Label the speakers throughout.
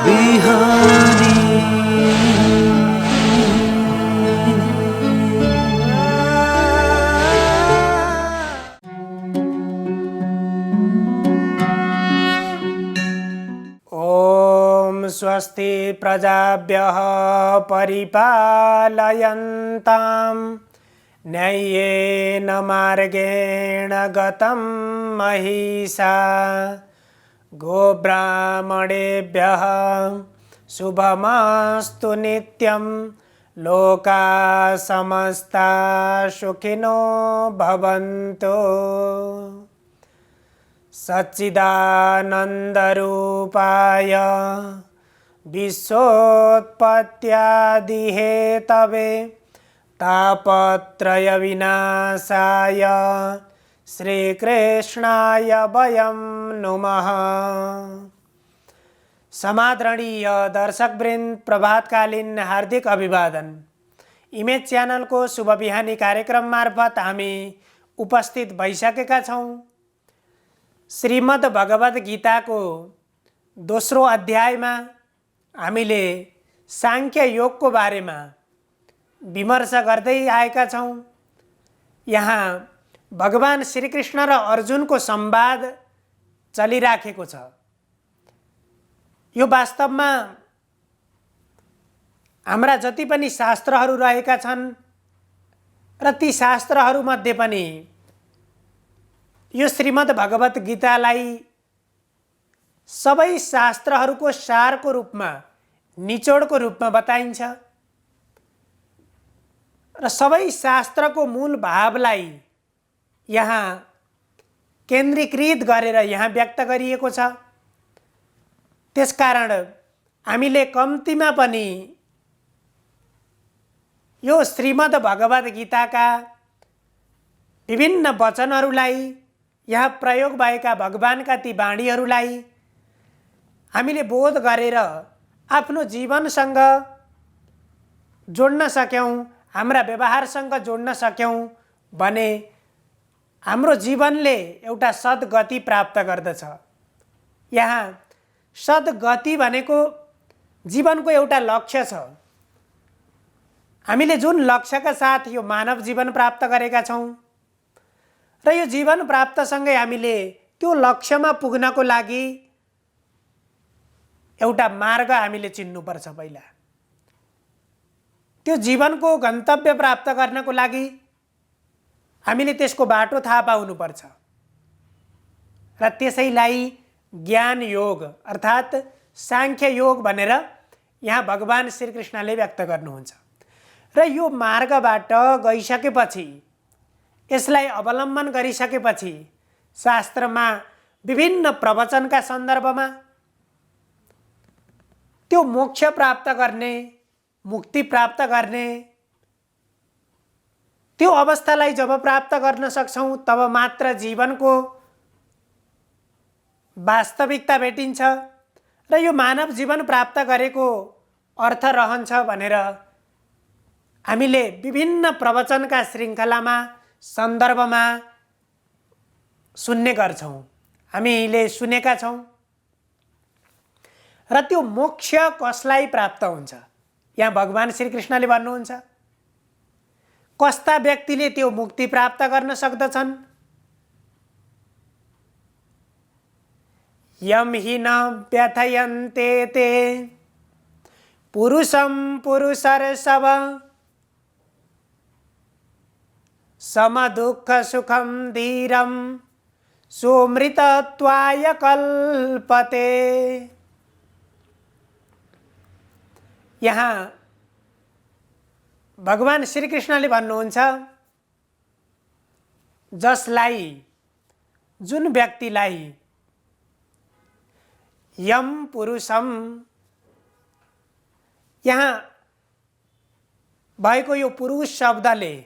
Speaker 1: बिहानी।
Speaker 2: ओम स्वस्ति प्रजाभ्यः परिपालयन्तां न्याय्येन मार्गेण गतं महिषा गोब्राह्मणेभ्यः शुभमस्तु नित्यं लोकाः समस्ताः सुखिनो भवन्तु। सच्चिदानन्दरूपाय विश्वोत्पत्त्यादिहेतवे तापत्रयविनाशाय श्रीकृष्णाय वयं नुमः। समादरणीय दर्शकवृन्द, प्रभातकालीन हार्दिक अभिवादन। इमेज च्यानल को शुभ बिहानी कार्यक्रम मार्फत हामी उपस्थित भइसकेका छौँ। श्रीमद् भगवद गीता को दोस्रो अध्यायमा हामीले सांख्य योग को बारेमा विमर्श गर्दै आएका छौँ। यहाँ भगवान श्रीकृष्ण र अर्जुन को संवाद चलिराखेको छ। यो वास्तवमा हाम्रा जति पनि शास्त्रहरू रहेका छन् र ती शास्त्रहरू मध्ये पनि यो श्रीमद् भगवत गीतालाई सबै शास्त्रहरूको सारको रूपमा, निचोडको रूपमा बताइन्छ र सबै शास्त्रको मूल भावलाई यहाँ केन्द्रीकृत गरेर यहाँ व्यक्त गरिएको छ। त्यसकारण हामीले कम्तीमा पनि यो श्रीमद् भगवत गीताका विभिन्न वचनहरूलाई, यहाँ प्रयोग भएका भगवानका ती वाणीहरूलाई हामीले बोध गरेर आफ्नो जीवनसँग जोड्न सक्यौँ, हाम्रा व्यवहारसँग जोड्न सक्यौँ भने हाम्रो जीवनले एउटा सद्गति प्राप्त गर्दछ। यहाँ सद्गति भनेको जीवनको एउटा लक्ष्य छ। हामीले जुन लक्ष्यका साथ यो मानव जीवन प्राप्त गरेका छौँ र यो जीवन प्राप्तसँगै हामीले त्यो लक्ष्यमा पुग्नको लागि एउटा मार्ग हामीले चिन्नुपर्छ। पहिला त्यो जीवनको गन्तव्य प्राप्त गर्नको लागि हामीले त्यसको बाटो थाहा पाउनुपर्छ र त्यसैलाई ज्ञान योग अर्थात् सांख्य योग भनेर यहाँ भगवान श्रीकृष्णले व्यक्त गर्नुहुन्छ। र यो मार्गबाट गइसकेपछि, यसलाई अवलम्बन गरिसकेपछि शास्त्रमा विभिन्न प्रवचनका सन्दर्भमा त्यो मोक्ष प्राप्त गर्ने, मुक्ति प्राप्त गर्ने, त्यो अवस्थालाई जब प्राप्त गर्न सक्छौँ तब मात्र जीवनको वास्तविकता भेटिन्छ र यो मानव जीवन प्राप्त गरेको अर्थ रहन्छ भनेर हामीले विभिन्न प्रवचनका श्रृङ्खलामा, सन्दर्भमा सुन्ने गर्छौँ, हामीले सुनेका छौँ। र त्यो मोक्ष कसलाई प्राप्त हुन्छ? यहाँ भगवान श्रीकृष्णले भन्नुहुन्छ, कस्ता व्यक्तिले त्यो मुक्ति प्राप्त गर्न सक्दछन्? यम हि न व्यथयन्ते ते पुरुषं पुरुषर्षभ समदुःख सुखं धीरं सोमृतत्वाय कल्पते। यहाँ भगवान श्रीकृष्णले भन्नुहुन्छ, जसलाई, जुन व्यक्तिलाई यम पुरुषम, यहाँ भएको यो पुरुष शब्दले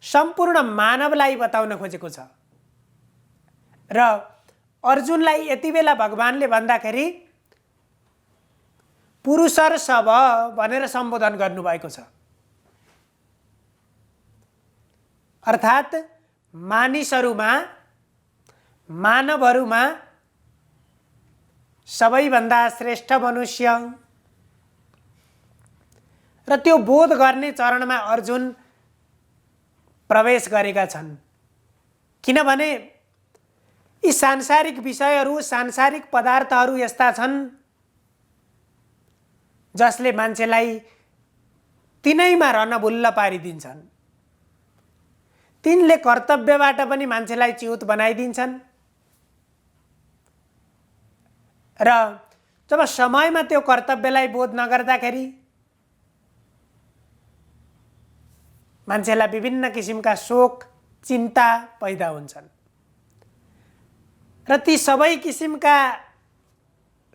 Speaker 2: सम्पूर्ण मानवलाई बताउन खोजेको छ र अर्जुनलाई यति बेला भगवानले भन्दाखेरि पुरुषर्षभ भनेर सम्बोधन गर्नुभएको छ। अर्थात् मानिसहरूमा, मानवहरूमा सबैभन्दा श्रेष्ठ मनुष्य र त्यो बोध गर्ने चरणमा अर्जुन प्रवेश गरेका छन्। किनभने यी सांसारिक विषयहरू, सांसारिक पदार्थहरू यस्ता छन् जसले मान्छेलाई तिनैमा रनभुल्ल पारिदिन्छन्। तिनले कर्तव्यबाट पनि मान्छेलाई च्युत बनाइदिन्छन् र जब समयमा त्यो कर्तव्यलाई बोध नगर्दाखेरि मान्छेलाई विभिन्न किसिमका शोक, चिन्ता पैदा हुन्छन् र ती सबै किसिमका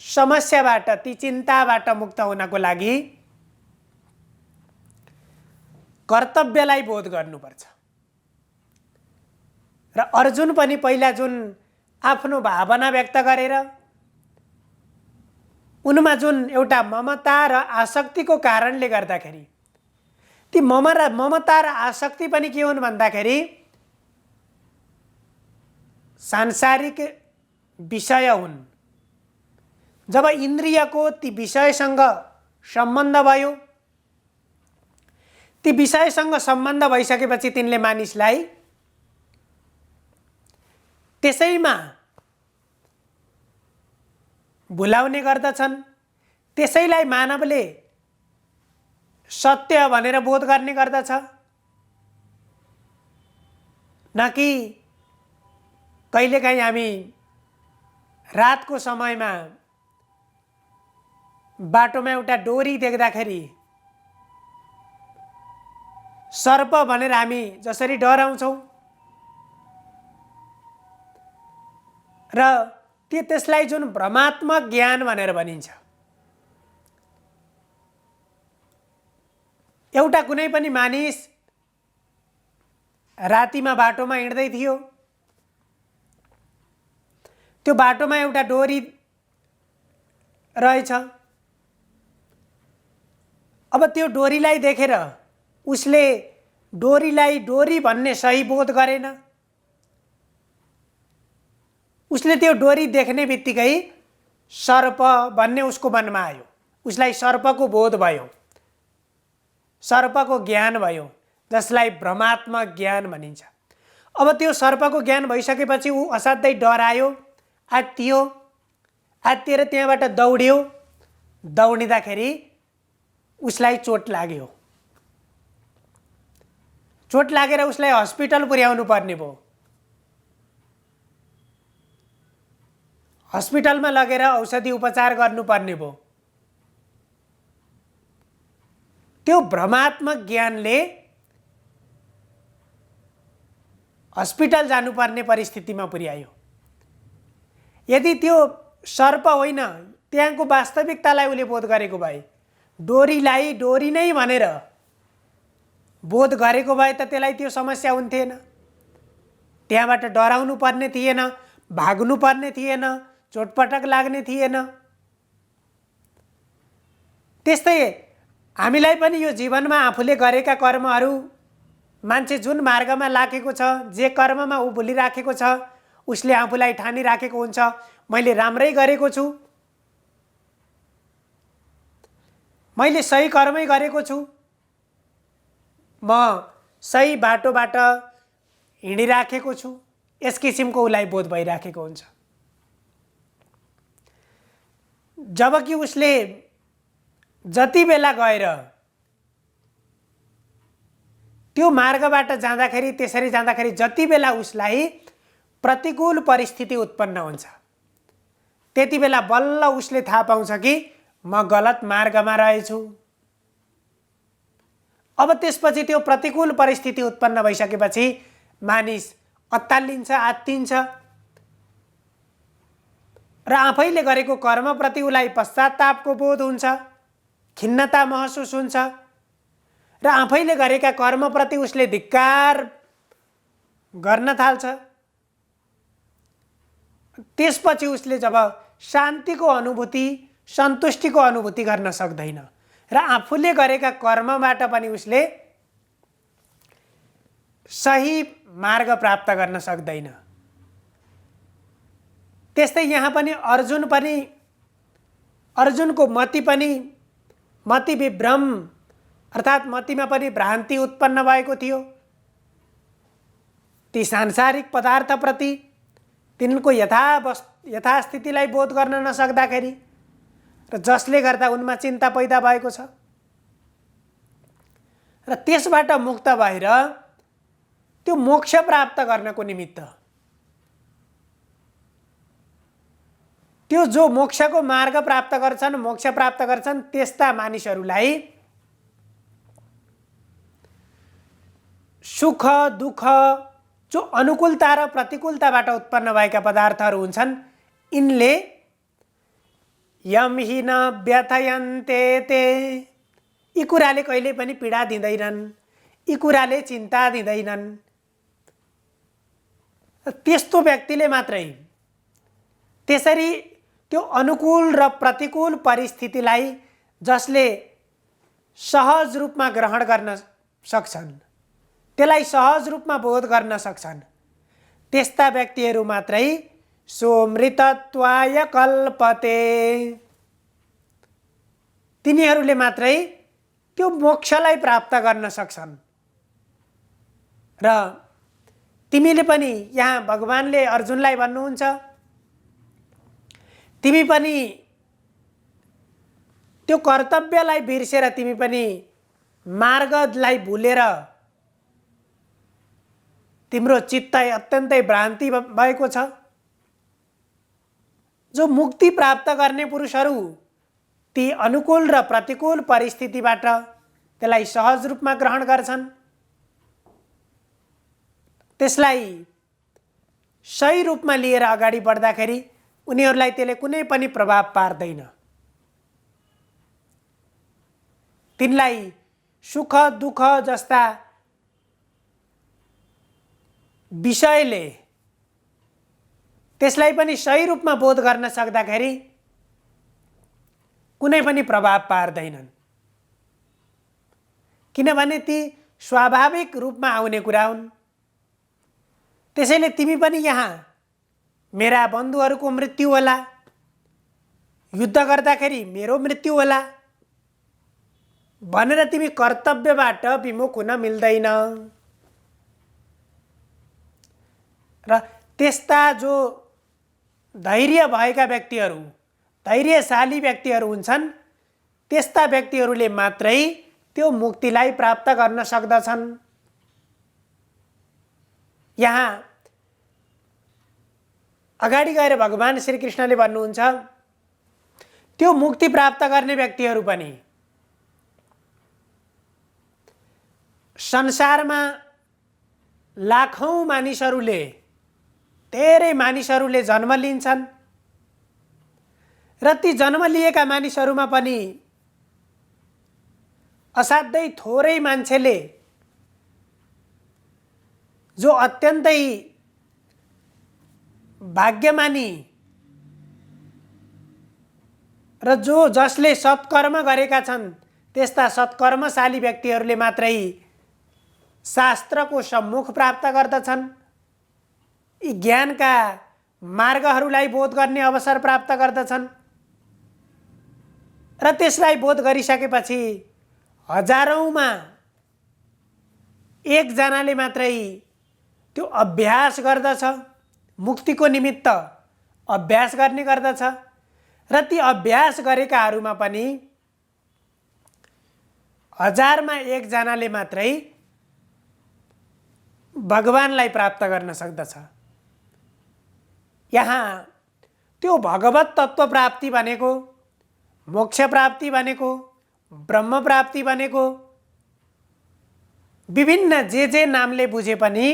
Speaker 2: समस्याबाट, ती चिन्ताबाट मुक्त हुनको लागि कर्तव्यलाई बोध गर्नुपर्छ। र अर्जुन पनि पहिला जुन आफ्नो भावना व्यक्त गरेर उनमा जुन एउटा ममता र आसक्तिको कारणले गर्दाखेरि ती ममता र आसक्ति पनि के हुन् भन्दाखेरि सांसारिक विषय हुन्। जब इन्द्रियको ती विषयसँग सम्बन्ध भयो, ती विषयसँग सम्बन्ध भइसकेपछि तिनले मानिसलाई त्यसैमा भुलाउने गर्दछन्। त्यसैलाई मानवले सत्य भनेर बोध गर्ने गर्दछ, न कि कहिलेकाहीँ हामी रातको समयमा बाटोमा एउटा डोरी देख्दाखेरि सर्प भनेर हामी जसरी डराउँछौँ र त्यसलाई जुन भ्रमात्मक ज्ञान भनेर भनिन्छ। एउटा कुनै पनि मानिस रातिमा बाटोमा हिँड्दै थियो, त्यो बाटोमा एउटा डोरी रहेछ। अब त्यो डोरीलाई देखेर उसले डोरीलाई डोरी भन्ने सही बोध गरेन। उसले त्यो डोरी देख्ने बित्तिकै सर्प भन्ने उसको मनमा आयो, उसलाई सर्पको बोध भयो, सर्पको ज्ञान भयो, जसलाई भ्रमात्मक ज्ञान भनिन्छ। अब त्यो सर्पको ज्ञान भइसकेपछि ऊ असाध्यै डरायो, आत्तियो, आत्तिएर त्यहाँबाट दौड्यो। दौडिँदाखेरि उसलाई चोट लाग्यो। चोट लागेर उसलाई हस्पिटल पुर्याउनु पर्ने भयो। हस्पिटलमा लगेर औषधि उपचार गर्नुपर्ने भयो। त्यो भ्रमात्मक ज्ञानले हस्पिटल जानुपर्ने परिस्थितिमा पुर्यायो। यदि त्यो सर्प होइन, त्यहाँको वास्तविकतालाई उसले बोध गरेको भए, डोरीलाई डोरी नै भनेर बोध गरेको भए त त्यसलाई त्यो समस्या हुन्थेन। त्यहाँबाट डराउनु पर्ने थिएन, भाग्नु पर्ने थिएन, चोटपटक लाग्ने थिएन। त्यस्तै हामीलाई पनि यो जीवनमा आफूले गरेका कर्महरू, मान्छे जुन मार्गमा लागेको छ, जे कर्ममा ऊ भुलिराखेको छ, उसले आफूलाई ठानिराखेको हुन्छ मैले राम्रै गरेको छु, मैले सही कर्मै गरेको छु, म सही बाटोबाट हिँडिराखेको छु, यस किसिमको उसलाई बोध भइराखेको हुन्छ। जबकि उसले जति बेला गएर त्यो मार्गबाट जाँदाखेरि, त्यसरी जाँदाखेरि जति बेला उसलाई प्रतिकूल परिस्थिति उत्पन्न हुन्छ, त्यति बेला बल्ल उसले थाहा पाउँछ कि म गलत मार्गमा रहेछु। अब त्यसपछि त्यो प्रतिकूल परिस्थिति उत्पन्न भइसकेपछि मानिस अत्तालिन्छ, आत्तिन्छ र आफैले गरेको कर्मप्रति उसलाई पश्चातापको बोध हुन्छ, खिन्नता महसुस हुन्छ र आफैले गरेका कर्मप्रति उसले धिक्कार गर्न थाल्छ। त्यसपछि उसले जब शान्तिको अनुभूति, सन्तुष्टिको अनुभूति गर्न सक्दैन र आफूले गरेका कर्मबाट पनि उसले सही मार्ग प्राप्त गर्न सक्दैन। त्यस्तै यहाँ पनि अर्जुन पनि अर्जुनको मति विभ्रम अर्थात् मतिमा पनि भ्रान्ति उत्पन्न भएको थियो। ती सांसारिक पदार्थप्रति तिनको यथास्थितिलाई बोध गर्न नसक्दाखेरि र जसले गर्दा उनमा चिन्ता पैदा भएको छ र त्यसबाट मुक्त भएर त्यो मोक्ष प्राप्त गर्नको निमित्त त्यो जो मोक्षको मार्ग प्राप्त गर्छन्, मोक्ष प्राप्त गर्छन्, त्यस्ता मानिसहरूलाई सुख दुःख जो अनुकूलता र प्रतिकूलताबाट उत्पन्न भएका पदार्थहरू हुन्छन्, यिनले यम हि न व्यथयन्ते ते, यी कुराले कहिले पनि पीडा दिँदैनन्, यी कुराले चिन्ता दिँदैनन्। त्यस्तो व्यक्तिले मात्रै त्यसरी त्यो अनुकूल र प्रतिकूल परिस्थितिलाई जसले सहज रूपमा ग्रहण गर्न सक्छन्, त्यसलाई सहज रूपमा बोध गर्न सक्छन्, त्यस्ता व्यक्तिहरू मात्रै सोमृतत्वाय कल्पते, तिनीहरूले मात्रै त्यो मोक्षलाई प्राप्त गर्न सक्छन्। र तिमीले पनि यहाँ भगवानले अर्जुनलाई भन्नुहुन्छ, तिमी पनि त्यो कर्तव्यलाई बिर्सेर तिमी पनि मार्गलाई भुलेर तिम्रो चित्त अत्यन्तै भ्रान्ति भएको छ। जो मुक्ति प्राप्त गर्ने पुरुषहरू ती अनुकूल र प्रतिकूल परिस्थितिबाट त्यसलाई सहज रूपमा ग्रहण गर्छन्, त्यसलाई सही रूपमा लिएर अगाडि बढ्दाखेरि उनीहरूलाई त्यसले कुनै पनि प्रभाव पार्दैन। तिनलाई सुख दुःख जस्ता विषयले त्यसलाई पनि सही रूपमा बोध गर्न सक्दाखेरि कुनै पनि प्रभाव पार्दैनन्, किनभने ती स्वाभाविक रूपमा आउने कुरा हुन्। त्यसैले तिमी पनि यहाँ मेरा बन्धुहरूको मृत्यु होला, युद्ध गर्दाखेरि मेरो मृत्यु होला भनेर तिमी कर्तव्यबाट विमुख हुन मिल्दैन। र त्यस्ता जो धैर्य भएका व्यक्तिहरू, धैर्यशाली व्यक्तिहरू हुन्छन्, त्यस्ता व्यक्तिहरूले मात्रै त्यो मुक्तिलाई प्राप्त गर्न सक्दछन्। यहाँ अगाडि गएर भगवान श्री कृष्णले भन्नुहुन्छ, त्यो मुक्ति प्राप्त गर्ने व्यक्तिहरू पनि संसारमा लाखौं मानिसहरूले, धेरै मानिसहरूले जन्म लिन्छन् र ती जन्म लिएका मानिसहरूमा पनि असाध्यै थोरै मान्छेले जो अत्यन्तै भाग्यमानी र जसले सत्कर्म गरेका छन्, त्यस्ता सत्कर्मशाली व्यक्तिहरूले मात्रै शास्त्रको सम्मुख प्राप्त गर्दछन्, यी ज्ञानका मार्गहरूलाई बोध गर्ने अवसर प्राप्त गर्दछन् र त्यसलाई बोध गरिसकेपछि हजारौंमा एकजनाले मात्रै त्यो अभ्यास गर्दछ, मुक्तिको निमित्त अभ्यास गर्ने गर्दछ र ती अभ्यास गरेकाहरूमा पनि हजारमा एकजनाले मात्रै भगवानलाई प्राप्त गर्न सक्दछ। यहाँ त्यो भगवत तत्त्व प्राप्ति भनेको, मोक्ष प्राप्ति भनेको, ब्रह्म प्राप्ति भनेको विभिन्न जे नामले बुझे पनि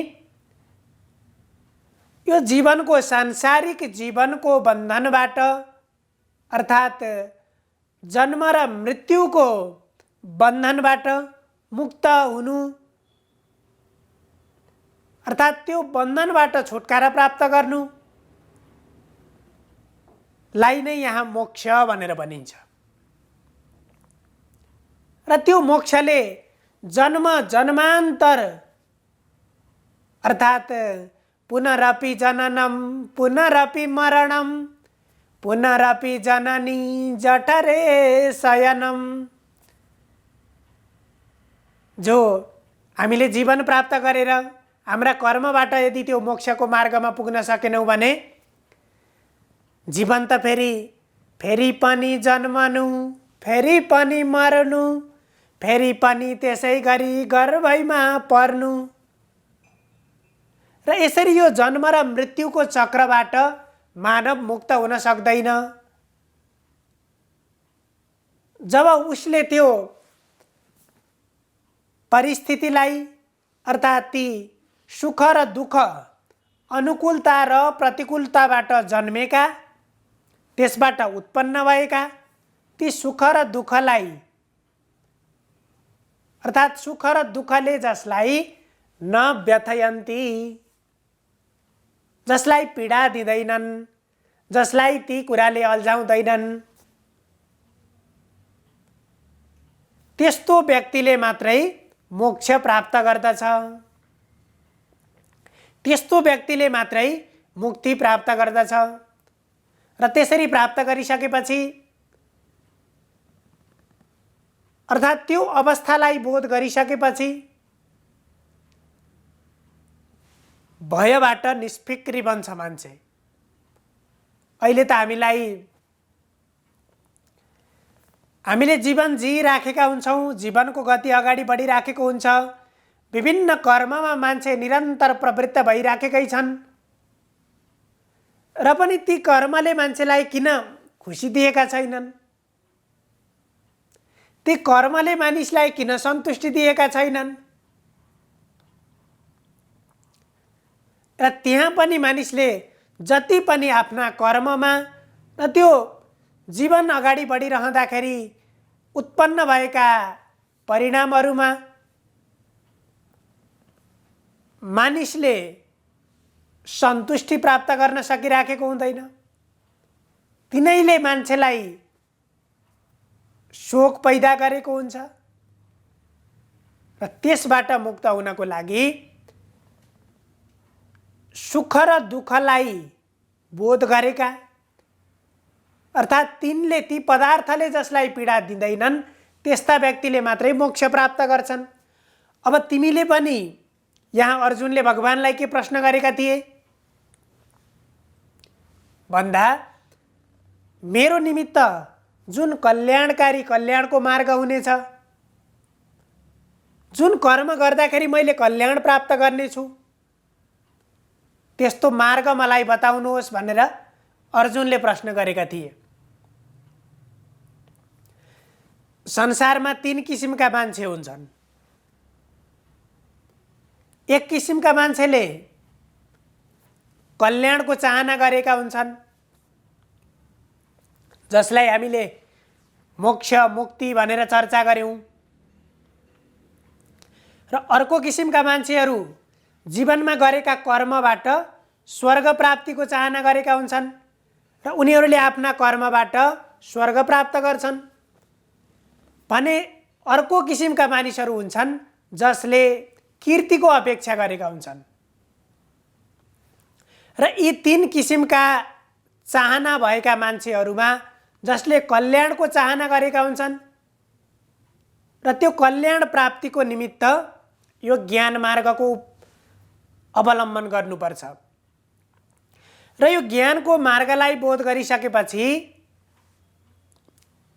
Speaker 2: यो जीवनको सांसारिक जीवनको बन्धनबाट अर्थात् जन्म र मृत्युको बन्धनबाट मुक्त हुनु अर्थात् त्यो बन्धनबाट छुटकारा प्राप्त गर्नु लाई नै यहाँ मोक्ष भनेर भनिन्छ। र त्यो मोक्षले जन्म जन्मान्तर अर्थात् पुनरपि जननम पुनरपि मरणम पुनरपि जननी जठरे शयनम। जो हामीले जीवन प्राप्त गरेर हाम्रा कर्मबाट यदि त्यो मोक्षको मार्गमा पुग्न सकेनौँ भने जीवन त फेरि पनि जन्मनु, फेरि पनि मर्नु, फेरि पनि त्यसै गरी गर्भैमा पर्नु। र यसरी यो जन्म र मृत्युको चक्रबाट मानव मुक्त हुन सक्दैन। जब उसले त्यो परिस्थितिलाई अर्थात् ती सुख र दुःख, अनुकूलता र प्रतिकूलताबाट जन्मेका, त्यसबाट उत्पन्न भएका ती सुख र दुःखलाई अर्थात् सुख र दुःखले जसलाई न व्यथयन्ती, जसलाई पीडा दिँदैनन्, जसलाई ती कुराले अल्झाउँदैनन्, त्यस्तो व्यक्तिले मात्रै मोक्ष प्राप्त गर्दछ। त्यस्तो व्यक्तिले मात्रै मुक्ति प्राप्त गर्दछ। र त्यसरी प्राप्त गरिसकेपछि अर्थात् त्यो अवस्थालाई बोध गरिसकेपछि भयबाट निष्फिक्री बन्छ मान्छे। अहिले त हामीले जीवन जिइराखेका हुन्छौँ, जीवनको गति अगाडि बढिराखेको हुन्छ, विभिन्न कर्ममा मान्छे निरन्तर प्रवृत्त भइराखेकै छन्, र पनि ती कर्मले मान्छेलाई किन खुसी दिएका छैनन्, ती कर्मले मानिसलाई किन सन्तुष्टि दिएका छैनन्। र त्यहाँ पनि मानिसले जति पनि आफ्ना कर्ममा र त्यो जीवन अगाडि बढिरहँदाखेरि उत्पन्न भएका परिणामहरूमा मानिसले सन्तुष्टि प्राप्त गर्न सकिराखेको हुँदैन। तिनैले मान्छेलाई शोक पैदा गरेको हुन्छ। र त्यसबाट मुक्त हुनको लागि सुख र दुःखलाई बोध गरेका अर्थात् तिनले ती पदार्थले जसलाई पीडा दिँदैनन् त्यस्ता व्यक्तिले मात्रै मोक्ष प्राप्त गर्छन्। अब तिमीले पनि यहाँ अर्जुनले भगवानलाई के प्रश्न गरेका थिए भन्दा मेरो निमित्त जुन कल्याणकारी कल्याणको मार्ग हुनेछ, जुन कर्म गर्दाखेरि मैले कल्याण प्राप्त गर्नेछु त्यस्तो मार्ग मलाई बताउनुहोस् भनेर अर्जुनले प्रश्न गरेका थिए। संसारमा 3 किसिमका मान्छे हुन्छन्। एक किसिमका मान्छेले कल्याणको चाहना गरेका हुन्छन्, जसलाई हामीले मोक्ष मुक्ति भनेर चर्चा गर्यौं। र अर्को किसिमका मान्छेहरू जीवनमा गरेका कर्मबाट स्वर्ग प्राप्तिको चाहना गरेका हुन्छन् र उनीहरूले आफ्ना कर्मबाट स्वर्ग प्राप्त गर्छन्। भने अर्को किसिमका मानिसहरू हुन्छन् जसले कीर्तिको अपेक्षा गरेका हुन्छन्। र यी 3 किसिमका चाहना भएका मान्छेहरूमा जसले कल्याणको चाहना गरेका हुन्छन् र त्यो कल्याण प्राप्तिको निमित्त यो ज्ञान मार्गको अवलम्बन गर्नुपर्छ। र यो ज्ञानको मार्गलाई बोध गरिसकेपछि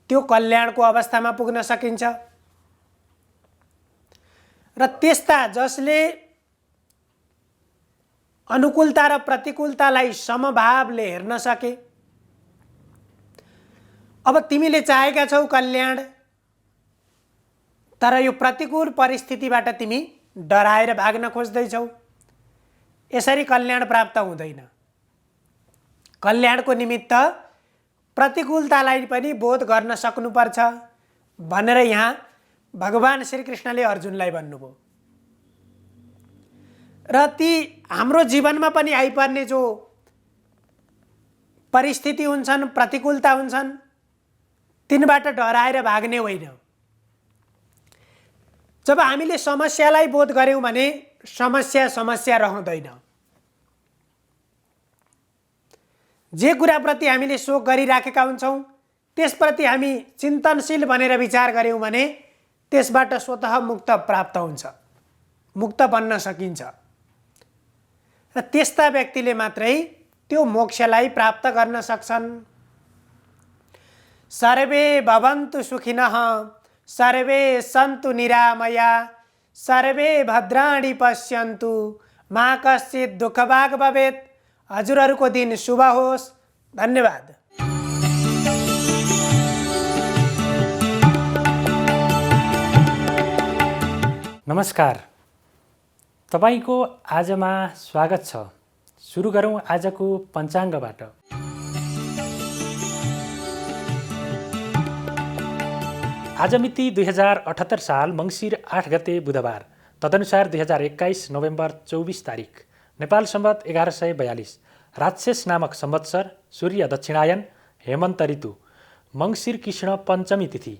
Speaker 2: त्यो कल्याणको अवस्थामा पुग्न सकिन्छ। र त्यस्ता जसले अनुकूलता र प्रतिकूलतालाई समभावले हेर्न सके, अब तिमीले चाहेका छौ कल्याण, तर यो प्रतिकूल परिस्थितिबाट तिमी डराएर भाग्न खोज्दैछौ, यसरी कल्याण प्राप्त हुँदैन। कल्याणको निमित्त प्रतिकूलतालाई पनि बोध गर्न सक्नुपर्छ भनेर यहाँ भगवान श्रीकृष्णले अर्जुनलाई भन्नुभयो। र ती हाम्रो जीवनमा पनि आइपर्ने जो परिस्थिति हुन्छन्, प्रतिकूलता हुन्छन्, तिनबाट डराएर भाग्ने होइन। जब हामीले समस्यालाई बोध गर्यौं भने समस्या रहँदैन। जे कुराप्रति हामीले शोक गरिराखेका हुन्छौँ त्यसप्रति हामी चिन्तनशील बनेर विचार गऱ्यौँ भने त्यसबाट स्वतः मुक्त प्राप्त हुन्छ, मुक्त बन्न सकिन्छ र त्यस्ता व्यक्तिले मात्रै त्यो मोक्षलाई प्राप्त गर्न सक्छन्। सर्वे भवन्तु सुखिनः, सर्वे सन्तु निरामया, सर्वे भद्राणि पश्यन्तु, मा कश्चित् दुःखभाग् भवेत्। हजुरहरूको दिन शुभ होस्। धन्यवाद।
Speaker 1: नमस्कार, तपाईको आजमा स्वागत छ। सुरु गरौँ आजको पञ्चाङ्गबाट। आज मिति 2078 साल मङ्सिर 8 गते बुधबार, तदनुसार 2021 नोभेम्बर 24 तारिक, नेपाल सम्वत 1142, राक्षस नामक संवत्सर, सूर्य दक्षिणायन, हेमन्त ऋतु, मङ्सिर कृष्ण पञ्चमी तिथि,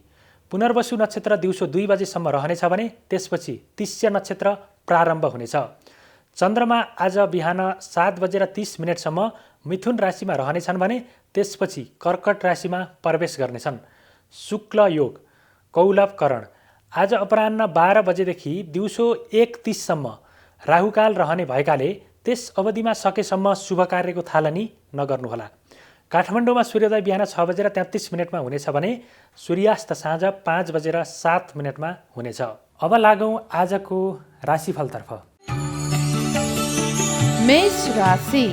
Speaker 1: पुनर्वसु नक्षत्र दिउँसो 2 बजेसम्म रहनेछ भने त्यसपछि तिष्य नक्षत्र प्रारम्भ हुनेछ। चन्द्रमा आज बिहान 7:30 मिथुन राशिमा रहनेछन् भने त्यसपछि कर्कट राशिमा प्रवेश गर्नेछन्। शुक्ल योग, कौलव करण, आज अपराह्न 12 बजेदेखि दिउँसो 1:30 राहुकाल रहने भएकाले त्यस अवधिमा सकेसम्म शुभ कार्यको थालनी नगर्नुहोला। काठमाडौँमा सूर्योदय बिहान 6:33 हुनेछ भने सूर्यास्त साँझ 5:07 हुनेछ। अब लागौँ आजको राशिफलतर्फ।
Speaker 3: मेष राशि।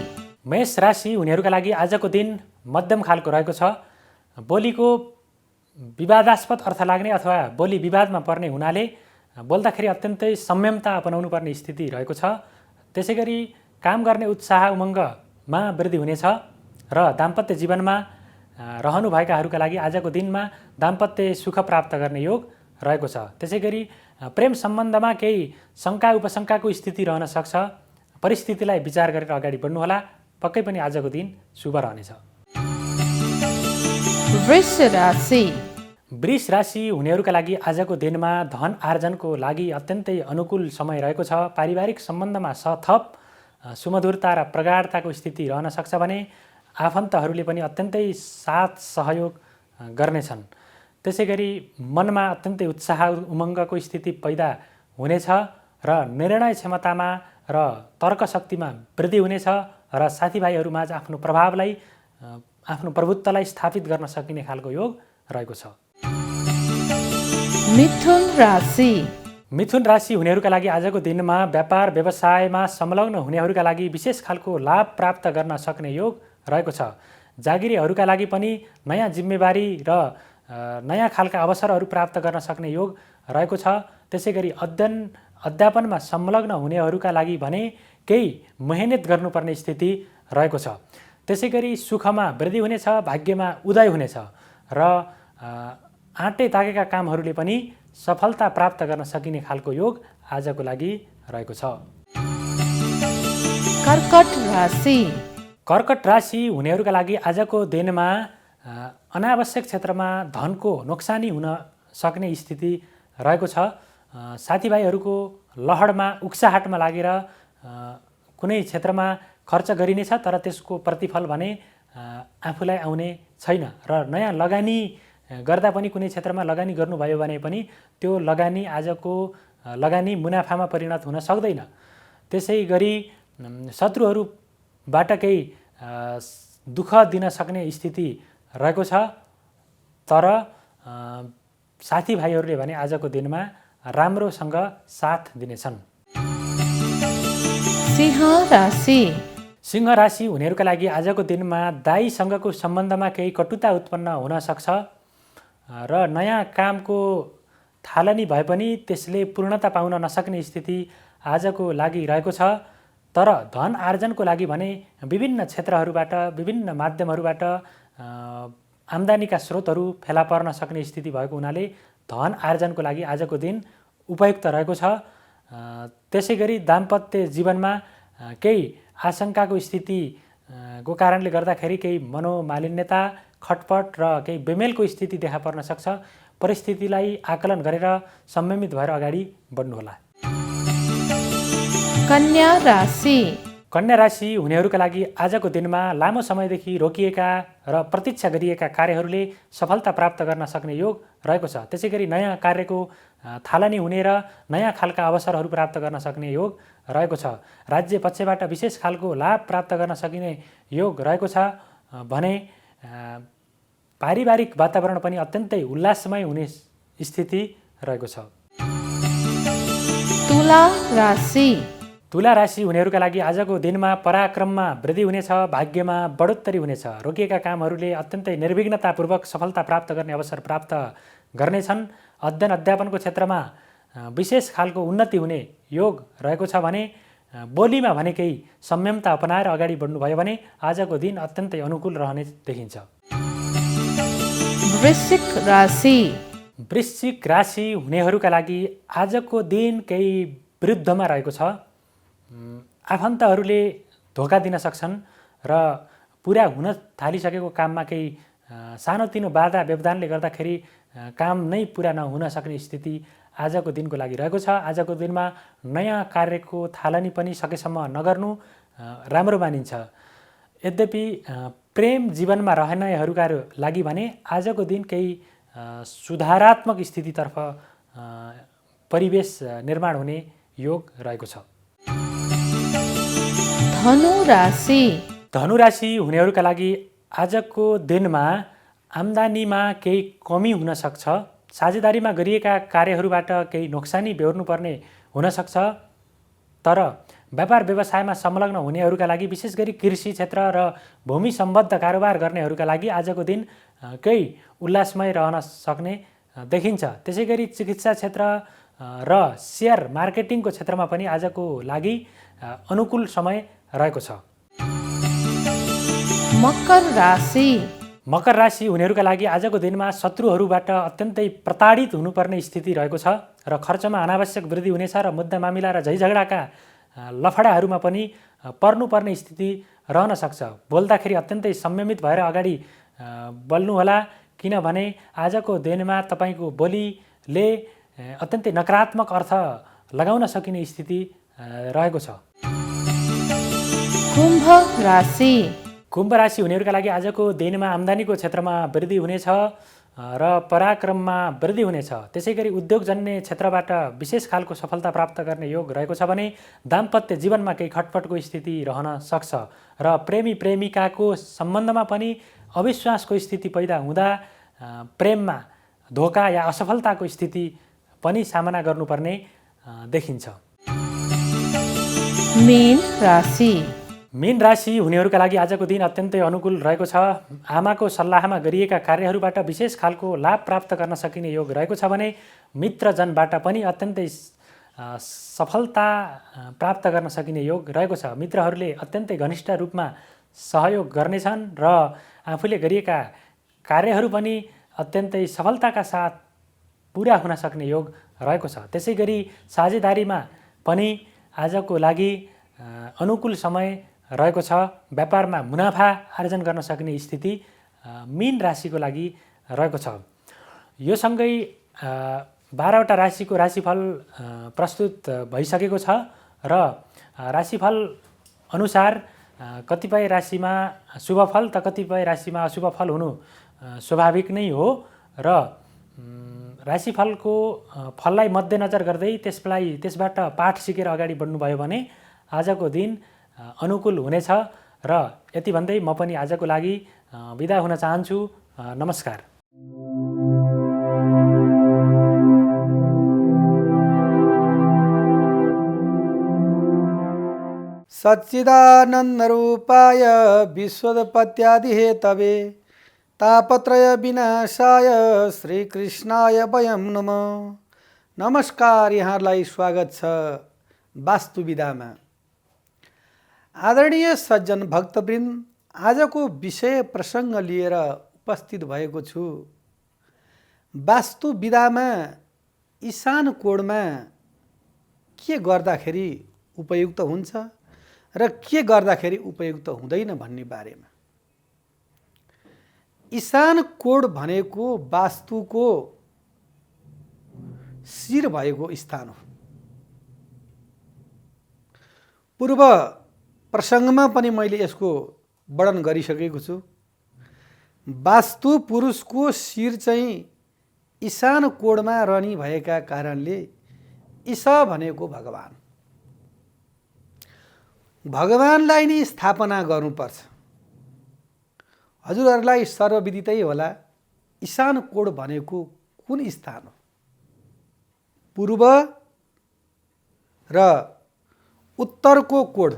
Speaker 1: मेष राशि हुनेहरूका लागि आजको दिन मध्यम खालको रहेको छ। बोलीको विवादास्पद अर्थ लाग्ने अथवा बोली विवादमा पर्ने हुनाले बोल्दाखेरि अत्यन्तै संयमता अपनाउनु पर्ने स्थिति रहेको छ। त्यसै गरी काम गर्ने उत्साह उमङ्गमा वृद्धि हुनेछ र दाम्पत्य जीवनमा रहनुभएकाहरूका लागि आजको दिनमा दाम्पत्य सुख प्राप्त गर्ने योग रहेको छ। त्यसै गरी प्रेम सम्बन्धमा केही शङ्का उपशङ्काको स्थिति रहन सक्छ। परिस्थितिलाई विचार गरेर अगाडि बढ्नुहोला। पक्कै पनि आजको दिन शुभ रहनेछ।
Speaker 3: वृष राशि।
Speaker 1: वृष राशि हुनेहरूका लागि आजको दिनमा धन आर्जनको लागि अत्यन्तै अनुकूल समय रहेको छ। पारिवारिक सम्बन्धमा थप सुमधुरता र प्रगाढताको स्थिति रहन सक्छ भने आफन्तहरूले पनि अत्यन्तै साथ सहयोग गर्नेछन्। त्यसै गरी मनमा अत्यन्तै उत्साह उमङ्गको स्थिति पैदा हुनेछ र निर्णय क्षमतामा र तर्क शक्तिमा वृद्धि हुनेछ र साथीभाइहरूमाझ आफ्नो प्रभावलाई, आफ्नो प्रभुत्वलाई स्थापित गर्न सकिने खालको योग रहेको छ।
Speaker 3: मिथुन राशि।
Speaker 1: मिथुन राशि हुनेहरूका लागि आजको दिनमा व्यापार व्यवसायमा संलग्न हुनेहरूका लागि विशेष खालको लाभ प्राप्त गर्न सक्ने योग रहेको छ। जागिरीहरूका लागि पनि नयाँ जिम्मेवारी र नयाँ खालका अवसरहरू प्राप्त गर्न सक्ने योग रहेको छ। त्यसै गरी अध्यापनमा संलग्न हुनेहरूका लागि भने केही मेहनत गर्नुपर्ने स्थिति रहेको छ। त्यसै गरी सुखमा वृद्धि हुनेछ, भाग्यमा उदय हुनेछ र आँटे ताकेका कामहरूले पनि सफलता प्राप्त गर्न सकिने खालको योग आजको लागि रहेको छ।
Speaker 3: कर्कट राशि।
Speaker 1: कर्कट राशि हुनेहरूका लागि आजको दिनमा अनावश्यक क्षेत्रमा धनको नोक्सानी हुन सक्ने स्थिति रहेको छ। साथीभाइहरूको लहडमा उक्साहाटमा लागेर कुनै क्षेत्रमा खर्च गरिनेछ, तर त्यसको प्रतिफल भने आफूलाई आउने छैन र नयाँ लगानी गर्दा पनि कुनै क्षेत्रमा लगानी गर्नुभयो भने पनि त्यो लगानी आजको लगानी मुनाफामा परिणत हुन सक्दैन। त्यसै गरी शत्रुहरूबाट केही दुःख दिन सक्ने स्थिति रहेको छ, तर साथीभाइहरूले भने आजको दिनमा राम्रोसँग साथ दिनेछन्।
Speaker 3: सिंह राशि।
Speaker 1: सिंह राशि हुनेहरूका लागि आजको दिनमा दाइसँगको सम्बन्धमा केही कटुता उत्पन्न हुन सक्छ र नयाँ कामको थालनी भए पनि त्यसले पूर्णता पाउन नसक्ने स्थिति आजको लागि रहेको छ। तर धन आर्जनको लागि भने विभिन्न क्षेत्रहरूबाट, विभिन्न माध्यमहरूबाट आम्दानीका स्रोतहरू फेला पर्न सक्ने स्थिति भएको हुनाले धन आर्जनको लागि आजको दिन उपयुक्त रहेको छ। त्यसै गरी दाम्पत्य जीवनमा केही आशंकाको स्थितिको कारणले गर्दाखेरि केही मनोमालिन्यता, खटपट र केही बेमेलको स्थिति देखा पर्न सक्छ। परिस्थितिलाई आकलन गरेर संयमित भएर अगाडि बढ्नुहोला।
Speaker 3: कन्या राशि।
Speaker 1: कन्या राशि हुनेहरूका लागि आजको दिनमा लामो समयदेखि रोकिएका र प्रतीक्षा गरिएका कार्यहरूले सफलता प्राप्त गर्न सक्ने योग रहेको छ। त्यसै गरी नयाँ कार्यको थालनी हुने र नयाँ खालका अवसरहरू प्राप्त गर्न सक्ने योग रहेको छ। राज्य पक्षबाट विशेष खालको लाभ प्राप्त गर्न सकिने योग रहेको छ भने पारिवारिक वातावरण पनि अत्यन्तै उल्लासमय हुने स्थिति रहेको छ।
Speaker 3: तुला राशि
Speaker 1: तुला राशि हुनेहरूका लागि आजको दिनमा पराक्रममा वृद्धि हुनेछ, भाग्यमा बढोत्तरी हुनेछ। रोकिएका कामहरूले अत्यन्तै निर्विघ्नतापूर्वक सफलता प्राप्त गर्ने अवसर प्राप्त गर्नेछन्। अध्ययन अध्यापनको क्षेत्रमा विशेष खालको उन्नति हुने योग रहेको छ भने बोलीमा भने केही संयमता अपनाएर अगाडि बढ्नुभयो भने आजको दिन अत्यन्तै अनुकूल रहने देखिन्छ।
Speaker 3: वृश्चिक राशि
Speaker 1: वृश्चिक राशि हुनेहरूका लागि आजको दिन केही विरुद्धमा रहेको छ। आफन्तहरूले धोका दिन सक्छन् र पुरा हुन थालिसकेको काममा केही सानोतिनो बाधा व्यवधानले गर्दाखेरि काम नै पुरा नहुन सक्ने स्थिति आजको दिनको लागि रहेको छ। आजको दिनमा नयाँ कार्यको थालनी पनि सकेसम्म नगर्नु राम्रो मानिन्छ। यद्यपि प्रेम जीवनमा रहनेहरूका लागि भने आजको दिन केही सुधारात्मक स्थितितर्फ परिवेश निर्माण हुने योग रहेको छ।
Speaker 3: धनु राशि
Speaker 1: धनु राशि हुनेहरूका लागि आजको दिनमा आम्दानीमा केही कमी हुन सक्छ। साझेदारीमा गरिएका कार्यहरूबाट केही नोक्सानी बेहोर्नुपर्ने हुनसक्छ। तर व्यापार व्यवसायमा संलग्न हुनेहरूका लागि विशेष गरी कृषि क्षेत्र र भूमि सम्बद्ध कारोबार गर्नेहरूका लागि आजको दिन केही उल्लासमय रहन सक्ने देखिन्छ। त्यसै गरी चिकित्सा क्षेत्र र सेयर मार्केटिङको क्षेत्रमा पनि आजको लागि अनुकूल समय रहेको छ।
Speaker 3: मकर राशि
Speaker 1: मकर राशि हुनेहरूका लागि आजको दिनमा शत्रुहरूबाट अत्यन्तै प्रताडित हुनुपर्ने स्थिति रहेको छ र खर्चमा अनावश्यक वृद्धि हुनेछ र मुद्दा मामिला र झैझगडाका लफडाहरूमा पनि पर्नुपर्ने स्थिति रहन सक्छ। बोल्दाखेरि अत्यन्तै संयमित भएर अगाडि बोल्नुहोला, किनभने आजको दिनमा तपाईँको बोलीले अत्यन्तै नकारात्मक अर्थ लगाउन सकिने स्थिति रहेको छ।
Speaker 3: कुम्भ राशि
Speaker 1: कुम्भ राशि हुनेहरूका लागि आजको दिनमा आम्दानीको क्षेत्रमा वृद्धि हुनेछ र पराक्रममा वृद्धि हुनेछ। त्यसै गरी उद्योगजन्य क्षेत्रबाट विशेष खालको सफलता प्राप्त गर्ने योग रहेको छ भने दाम्पत्य जीवनमा केही खटपटको स्थिति रहन सक्छ र प्रेमी प्रेमिकाको सम्बन्धमा पनि अविश्वासको स्थिति पैदा हुँदा प्रेममा धोका या असफलताको स्थिति पनि सामना गर्नुपर्ने देखिन्छ।
Speaker 3: मीन राशि
Speaker 1: मीन राशि हुनेहरूका लागि आजको दिन अत्यन्तै अनुकूल रहेको छ। आमाको सल्लाहमा गरिएका कार्यहरूबाट विशेष खालको लाभ प्राप्त गर्न सकिने योग रहेको छ भने मित्रजनबाट पनि अत्यन्तै सफलता प्राप्त गर्न सकिने योग रहेको छ। मित्रहरूले अत्यन्तै घनिष्ठ रूपमा सहयोग गर्नेछन् र आफूले गरिएका कार्यहरू पनि अत्यन्तै सफलताका साथ पुरा हुन सक्ने योग रहेको छ। त्यसै गरी साझेदारीमा पनि आजको लागि अनुकूल समय रहेको छ। व्यापारमा मुनाफा आर्जन गर्न सक्ने स्थिति मीन राशिको लागि रहेको छ। यो सँगै 12वटा राशिको राशिफल प्रस्तुत भइसकेको छ र राशिफल अनुसार कतिपय राशिमा शुभफल त कतिपय राशिमा अशुभफल हुनु स्वाभाविक नै हो र राशिफलको फललाई मध्यनजर गर्दै त्यसबाट पाठ सिकेर अगाडि बढ्नुभयो भने आजको दिन अनुकूल हुनेछ र यति भन्दै म पनि आजको लागि बिदा हुन चाहन्छु। नमस्कार।
Speaker 4: सच्चिदानन्दरूपाय विश्वोत्पत्त्यादिहेतवे तापत्रय विनाशाय श्रीकृष्णाय वयं नमः। नमस्कार, यहाँलाई स्वागत छ वास्तुविधामा। आदरणीय सज्जन भक्तवृन्द, आजको विषय प्रसङ्ग लिएर उपस्थित भएको छु। वास्तुविधामा ईशान कोणमा के गर्दाखेरि उपयुक्त हुन्छ र के गर्दाखेरि उपयुक्त हुँदैन भन्ने बारेमा। ईशान कोण भनेको वास्तुको शिर भएको स्थान हो। पूर्व प्रसङ्गमा पनि मैले यसको वर्णन गरिसकेको छु। वास्तु पुरुषको शिर चाहिँ ईशान कोणमा रहने भएका कारणले ईशा भनेको भगवान, भगवानलाई नै स्थापना गर्नुपर्छ। हजुरहरूलाई सर्वविदितै होला ईशान कोण भनेको कुन स्थान हो? पूर्व र उत्तरको कोण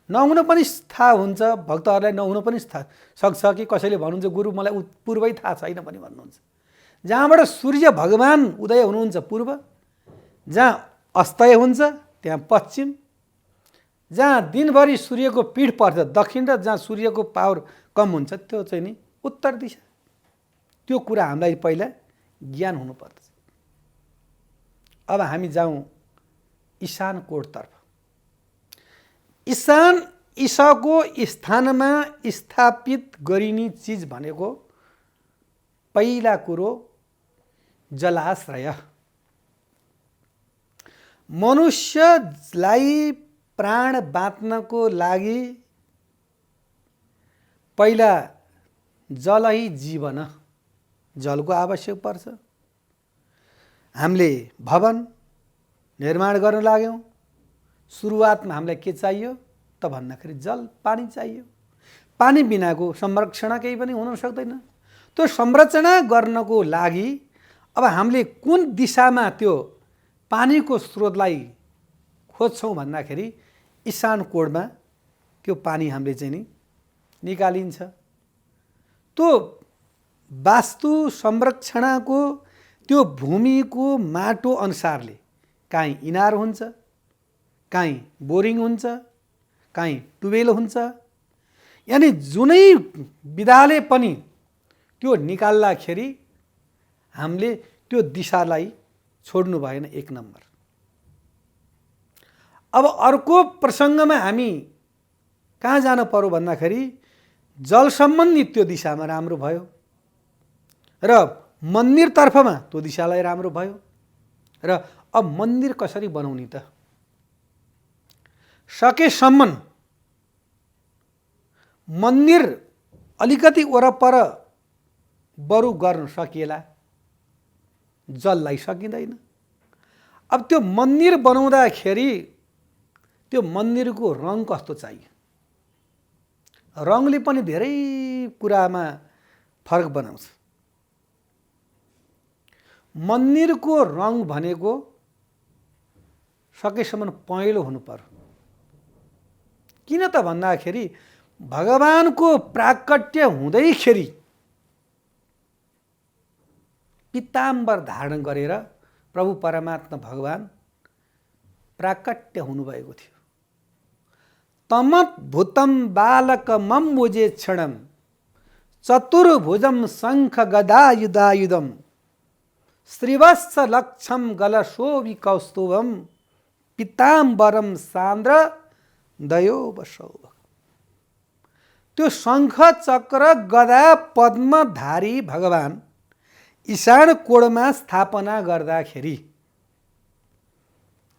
Speaker 4: नहुन पनि थाहा हुन्छ, भक्तहरूलाई नहुन पनि सक्छ कि कसैले भन्नुहुन्छ गुरु मलाई पूर्वै थाहा छैन पनि भन्नुहुन्छ। जहाँबाट सूर्य भगवान उदय हुनुहुन्छ पूर्व, जहाँ अस्तय हुन्छ त्यहाँ पश्चिम, जहाँ दिनभरि सूर्यको पीठ पर्छ दक्षिण र जहाँ सूर्यको पावर कम हुन्छ त्यो चाहिँ नि उत्तर दिशा। त्यो कुरा हामीलाई पहिला ज्ञान हुनुपर्छ। अब हामी जाउँ ईशान कोणतर्फ। ईशान ईशाको स्थानमा स्थापित गरिने चिज भनेको पहिला कुरो जलाश्रय। मनुष्यलाई प्राण बाँच्नको लागि पहिला जलै जीवन, जलको आवश्यक पर्छ। हामीले भवन निर्माण गर्न लाग्यौँ, सुरुवातमा हामीलाई के चाहियो त भन्दाखेरि जल पानी चाहियो। पानी बिनाको संरक्षण केही पनि हुन सक्दैन। त्यो संरक्षण गर्नको लागि अब हामीले कुन दिशामा त्यो पानीको स्रोतलाई खोज्छौँ भन्दाखेरि ईशान कोणमा त्यो पानी हामीले चाहिँ नि निकालिन्छ। त्यो वास्तु संरक्षणको त्यो भूमिको माटो अनुसारले काहीँ इनार हुन्छ, काहीँ बोरिङ हुन्छ, काहीँ ट्युबवेल हुन्छ। यानि जुनै विधाले पनि त्यो निकाल्दाखेरि हामीले त्यो दिशालाई छोड्नु भएन, एक नम्बर। अब अर्को प्रसङ्गमा हामी कहाँ जान पर्यो भन्दाखेरि जल सम्बन्धी त्यो दिशामा राम्रो भयो र मन्दिरतर्फमा त्यो दिशालाई राम्रो भयो। र अब मन्दिर कसरी बनाउने त? सकेसम्म मन्दिर अलिकति वरपर बरु गर्न सकिएला, जललाई सकिँदैन। अब त्यो मन्दिर बनाउँदाखेरि त्यो मन्दिरको रङ कस्तो चाहियो? रङले पनि धेरै कुरामा फरक बनाउँछ। मन्दिरको रङ भनेको सकेसम्म पहेँलो हुनु पर्यो। किन त भन्दाखेरि भगवानको प्राकट्य हुँदैखेरि पीताम्बर धारण गरेर प्रभु परमात्मा भगवान प्राकट्य हुनुभएको थियो। तमत भूतम बालक मम्बुजे क्षणम चतुर्भुजम शंख गदायुधायुधम श्रीवत्स लक्षम गलशोभि कौस्तुभम पीताम्बरम सान्द्र दयोवशौभ। त्यो शंख चक्र गदा पद्मधारी भगवान ईशान कोणमा स्थापना गर्दाखेरि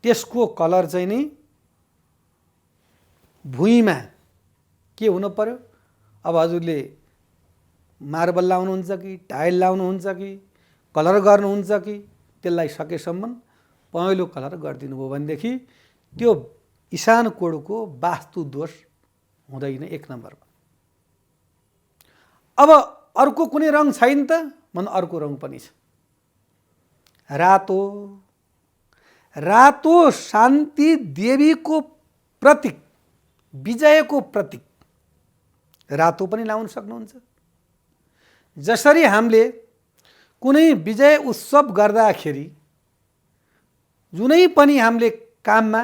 Speaker 4: त्यसको कलर चाहिँ नि भुइँमा के हुनु पर्यो? अब हजुरले मार्बल लाउनुहुन्छ कि टाइल लाउनुहुन्छ कि कलर गर्नुहुन्छ कि त्यसलाई सकेसम्म पहेँलो कलर गरिदिनु भयो भनेदेखि त्यो ईशान कोणको वास्तु दोष हुँदैन, एक नम्बरमा। अब अर्को कुनै रङ छैन त? मन अर्को रङ पनि छ, रातो। रातो शान्ति देवीको प्रतीक, विजयको प्रतीक रातो पनि लाउन सक्नुहुन्छ। जसरी हामीले कुनै विजय उत्सव गर्दाखेरि जुनै पनि हामीले काममा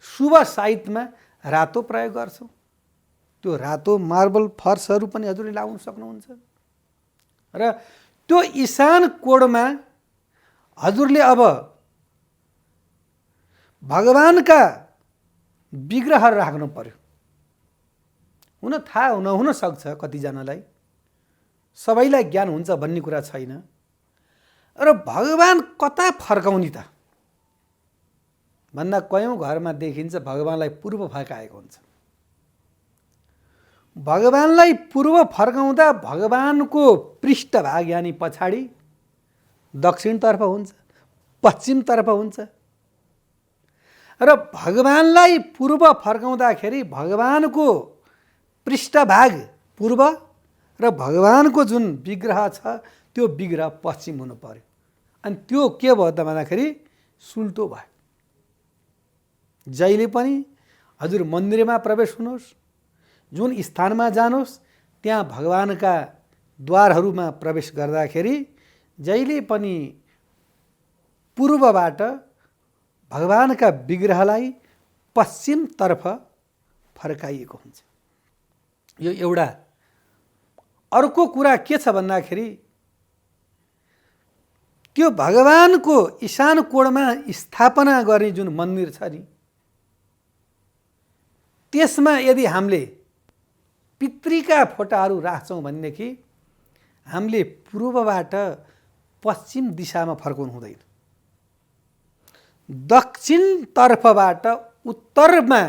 Speaker 4: शुभ साइतमा रातो प्रयोग गर्छौँ, त्यो रातो मार्बल फर्सहरू पनि हजुरले लाउन सक्नुहुन्छ। र त्यो ईशान कोणमा हजुरले अब भगवानका विग्रहहरू राख्नु पर्यो। हुन थाहा नहुन सक्छ कतिजनालाई, सबैलाई ज्ञान हुन्छ भन्ने कुरा छैन। र भगवान कता फर्काउने त? भन्दा कयौँ घरमा देखिन्छ भगवानलाई पूर्व फर्काएको हुन्छ। भगवानलाई पूर्व फर्काउँदा भगवानको पृष्ठभाग यानि पछाडि दक्षिणतर्फ हुन्छ, पश्चिमतर्फ हुन्छ र भगवानलाई पूर्व फर्काउँदाखेरि भगवानको पृष्ठभाग पूर्व र भगवानको जुन विग्रह छ त्यो विग्रह पश्चिम हुनु पर्यो। अनि त्यो के भयो त भन्दाखेरि सुल्टो भयो। जहिले पनि हजुर मन्दिरमा प्रवेश हुनुहोस्, जुन स्थानमा जानुहोस् त्यहाँ भगवानका द्वारहरूमा प्रवेश गर्दाखेरि जहिले पनि पूर्वबाट भगवानका विग्रहलाई पश्चिमतर्फ फर्काइएको हुन्छ। यो एउटा। अर्को कुरा के छ भन्दाखेरि त्यो भगवानको ईशान कोणमा स्थापना गर्ने जुन मन्दिर छ नि त्यसमा यदि हामीले पितृका फोटाहरू राख्छौँ भनेदेखि हामीले पूर्वबाट पश्चिम दिशामा फर्काउनु हुँदैन, दक्षिणतर्फबाट उत्तरमा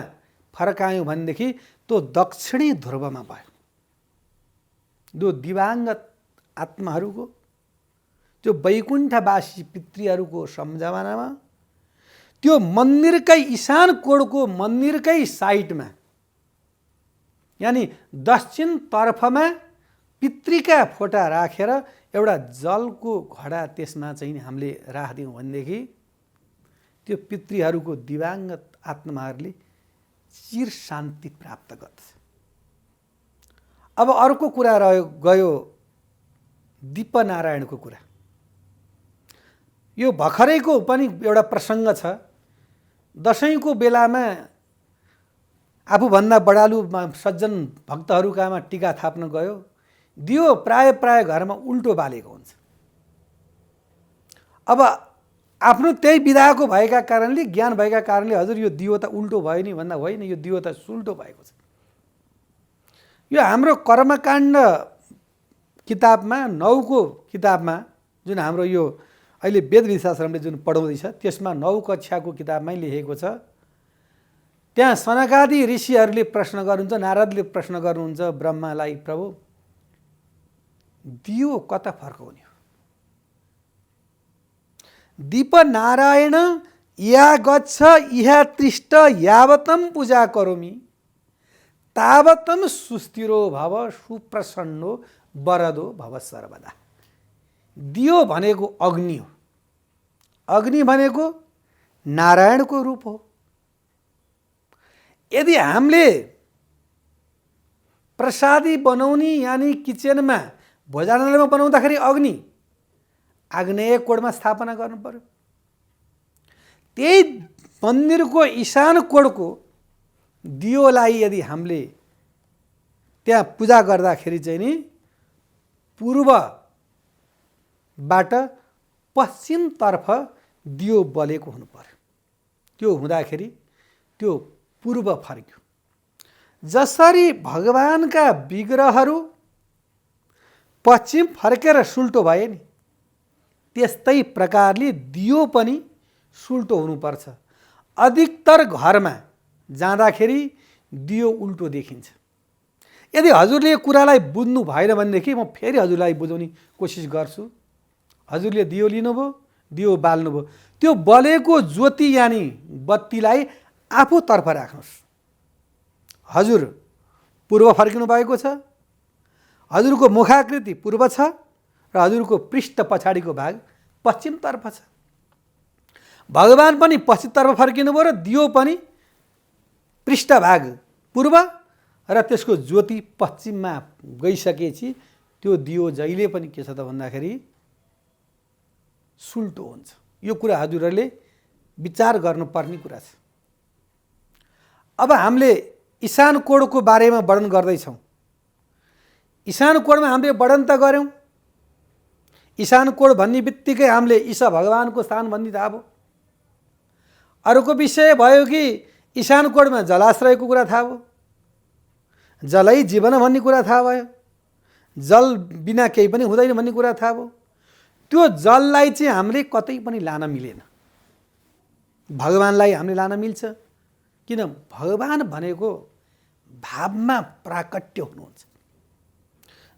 Speaker 4: फर्कायौँ भनेदेखि त्यो दक्षिणी ध्रुवमा भयो। त्यो दिवाङ्गत आत्माहरूको त्यो वैकुण्ठवासी पितृहरूको सम्झनामा त्यो मन्दिरकै ईशान कोणको मन्दिरकै साइडमा यानि दक्षिणतर्फमा पितृका फोटा राखेर एउटा जलको घडा त्यसमा चाहिँ हामीले राखिदियौँ भनेदेखि त्यो पितृहरूको दिवाङ्गत आत्माहरूले चिर शान्ति प्राप्त गर्छ। अब अर्को कुरा गयो दीपनारायणको कुरा। यो भर्खरैको पनि एउटा प्रसङ्ग छ। दसैँको बेलामा आफूभन्दा बडालु सज्जन भक्तहरू कहाँमा टीका थाप्न गयो, दियो प्राय घरमा उल्टो बालेको हुन्छ। अब आफ्नो त्यही विधाको भएका कारणले ज्ञान भएका कारणले हजुर यो दियो त उल्टो भयो नि भन्दा होइन, यो दियो त सुल्टो भएको छ। यो हाम्रो कर्मकाण्ड किताबमा 9को किताबमा जुन हाम्रो यो अहिले वेद विशास्त्रमले जुन पढाउँदैछ त्यसमा 9 कक्षाको किताबमै लेखेको छ। त्यहाँ सनकादि ऋषिहरूले प्रश्न गर्नुहुन्छ, नारदले प्रश्न गर्नुहुन्छ ब्रह्मालाई, प्रभु दियो कता फर्काउने हो? दीपनारायण या गच्छ इहा तिष्ठ यावतम पूजा करोमि तावतम सुस्थिरो भव सुप्रसन्नो वरदो भव सर्वदा। दियो भनेको अग्नि हो, अग्नि भनेको नारायणको रूप हो। यदि हामीले प्रसादी बनाउने यानी किचनमा भोजनालयमा बनाउँदाखेरि अग्नि आग्नेय कोणमा स्थापना गर्नु पर्यो। त्यही मन्दिरको ईशान कोणको दियोलाई यदि हामीले त्यहाँ पूजा गर्दाखेरि चाहिँ नि पूर्वबाट पश्चिमतर्फ दियो बलेको हुनु पर्यो। त्यो हुँदाखेरि त्यो पूर्व फर्क्यो। जसरी भगवानका विग्रहहरू पश्चिम फर्केर सुल्टो भए नि त्यस्तै प्रकारले दियो पनि सुल्टो हुनुपर्छ। अधिकतर घरमा जाँदाखेरि दियो उल्टो देखिन्छ। यदि हजुरले यो कुरालाई बुझ्नु भएन भनेदेखि म फेरि हजुरलाई बुझाउने कोसिस गर्छु। हजुरले दियो लिनुभयो, दियो बाल्नुभयो, त्यो बलेको ज्योति यानि बत्तीलाई आफूतर्फ राख्नुहोस्। हजुर पूर्व फर्किनु भएको छ, हजुरको मुखाकृति पूर्व छ र हजुरको पृष्ठ पछाडिको भाग पश्चिमतर्फ छ। भगवान पनि पश्चिमतर्फ फर्किनु भयो र दियो पनि पृष्ठभाग पूर्व र त्यसको ज्योति पश्चिममा गइसकेपछि त्यो दियो जहिले पनि के छ त भन्दाखेरि सुल्टो हुन्छ। यो कुरा हजुरहरूले विचार गर्नुपर्ने कुरा छ। अब हामीले ईशान कोणको बारेमा वर्णन गर्दैछौँ। ईशान कोणमा हामीले वर्णन त गऱ्यौँ। ईशान कोण भन्ने बित्तिकै हामीले ईशा भगवानको स्थान भन्ने थाहा भयो। अर्को विषय भयो कि ईशान कोणमा जलाश्रयको कुरा थाहा भयो। जलै जीवन भन्ने कुरा थाहा भयो। जल बिना केही पनि हुँदैन भन्ने कुरा थाहा भयो। त्यो जललाई चाहिँ हामीले कतै पनि लान मिलेन। भगवानलाई हामीले लान मिल्छ, किन भगवान भनेको भावमा प्राकट्य हुनुहुन्छ।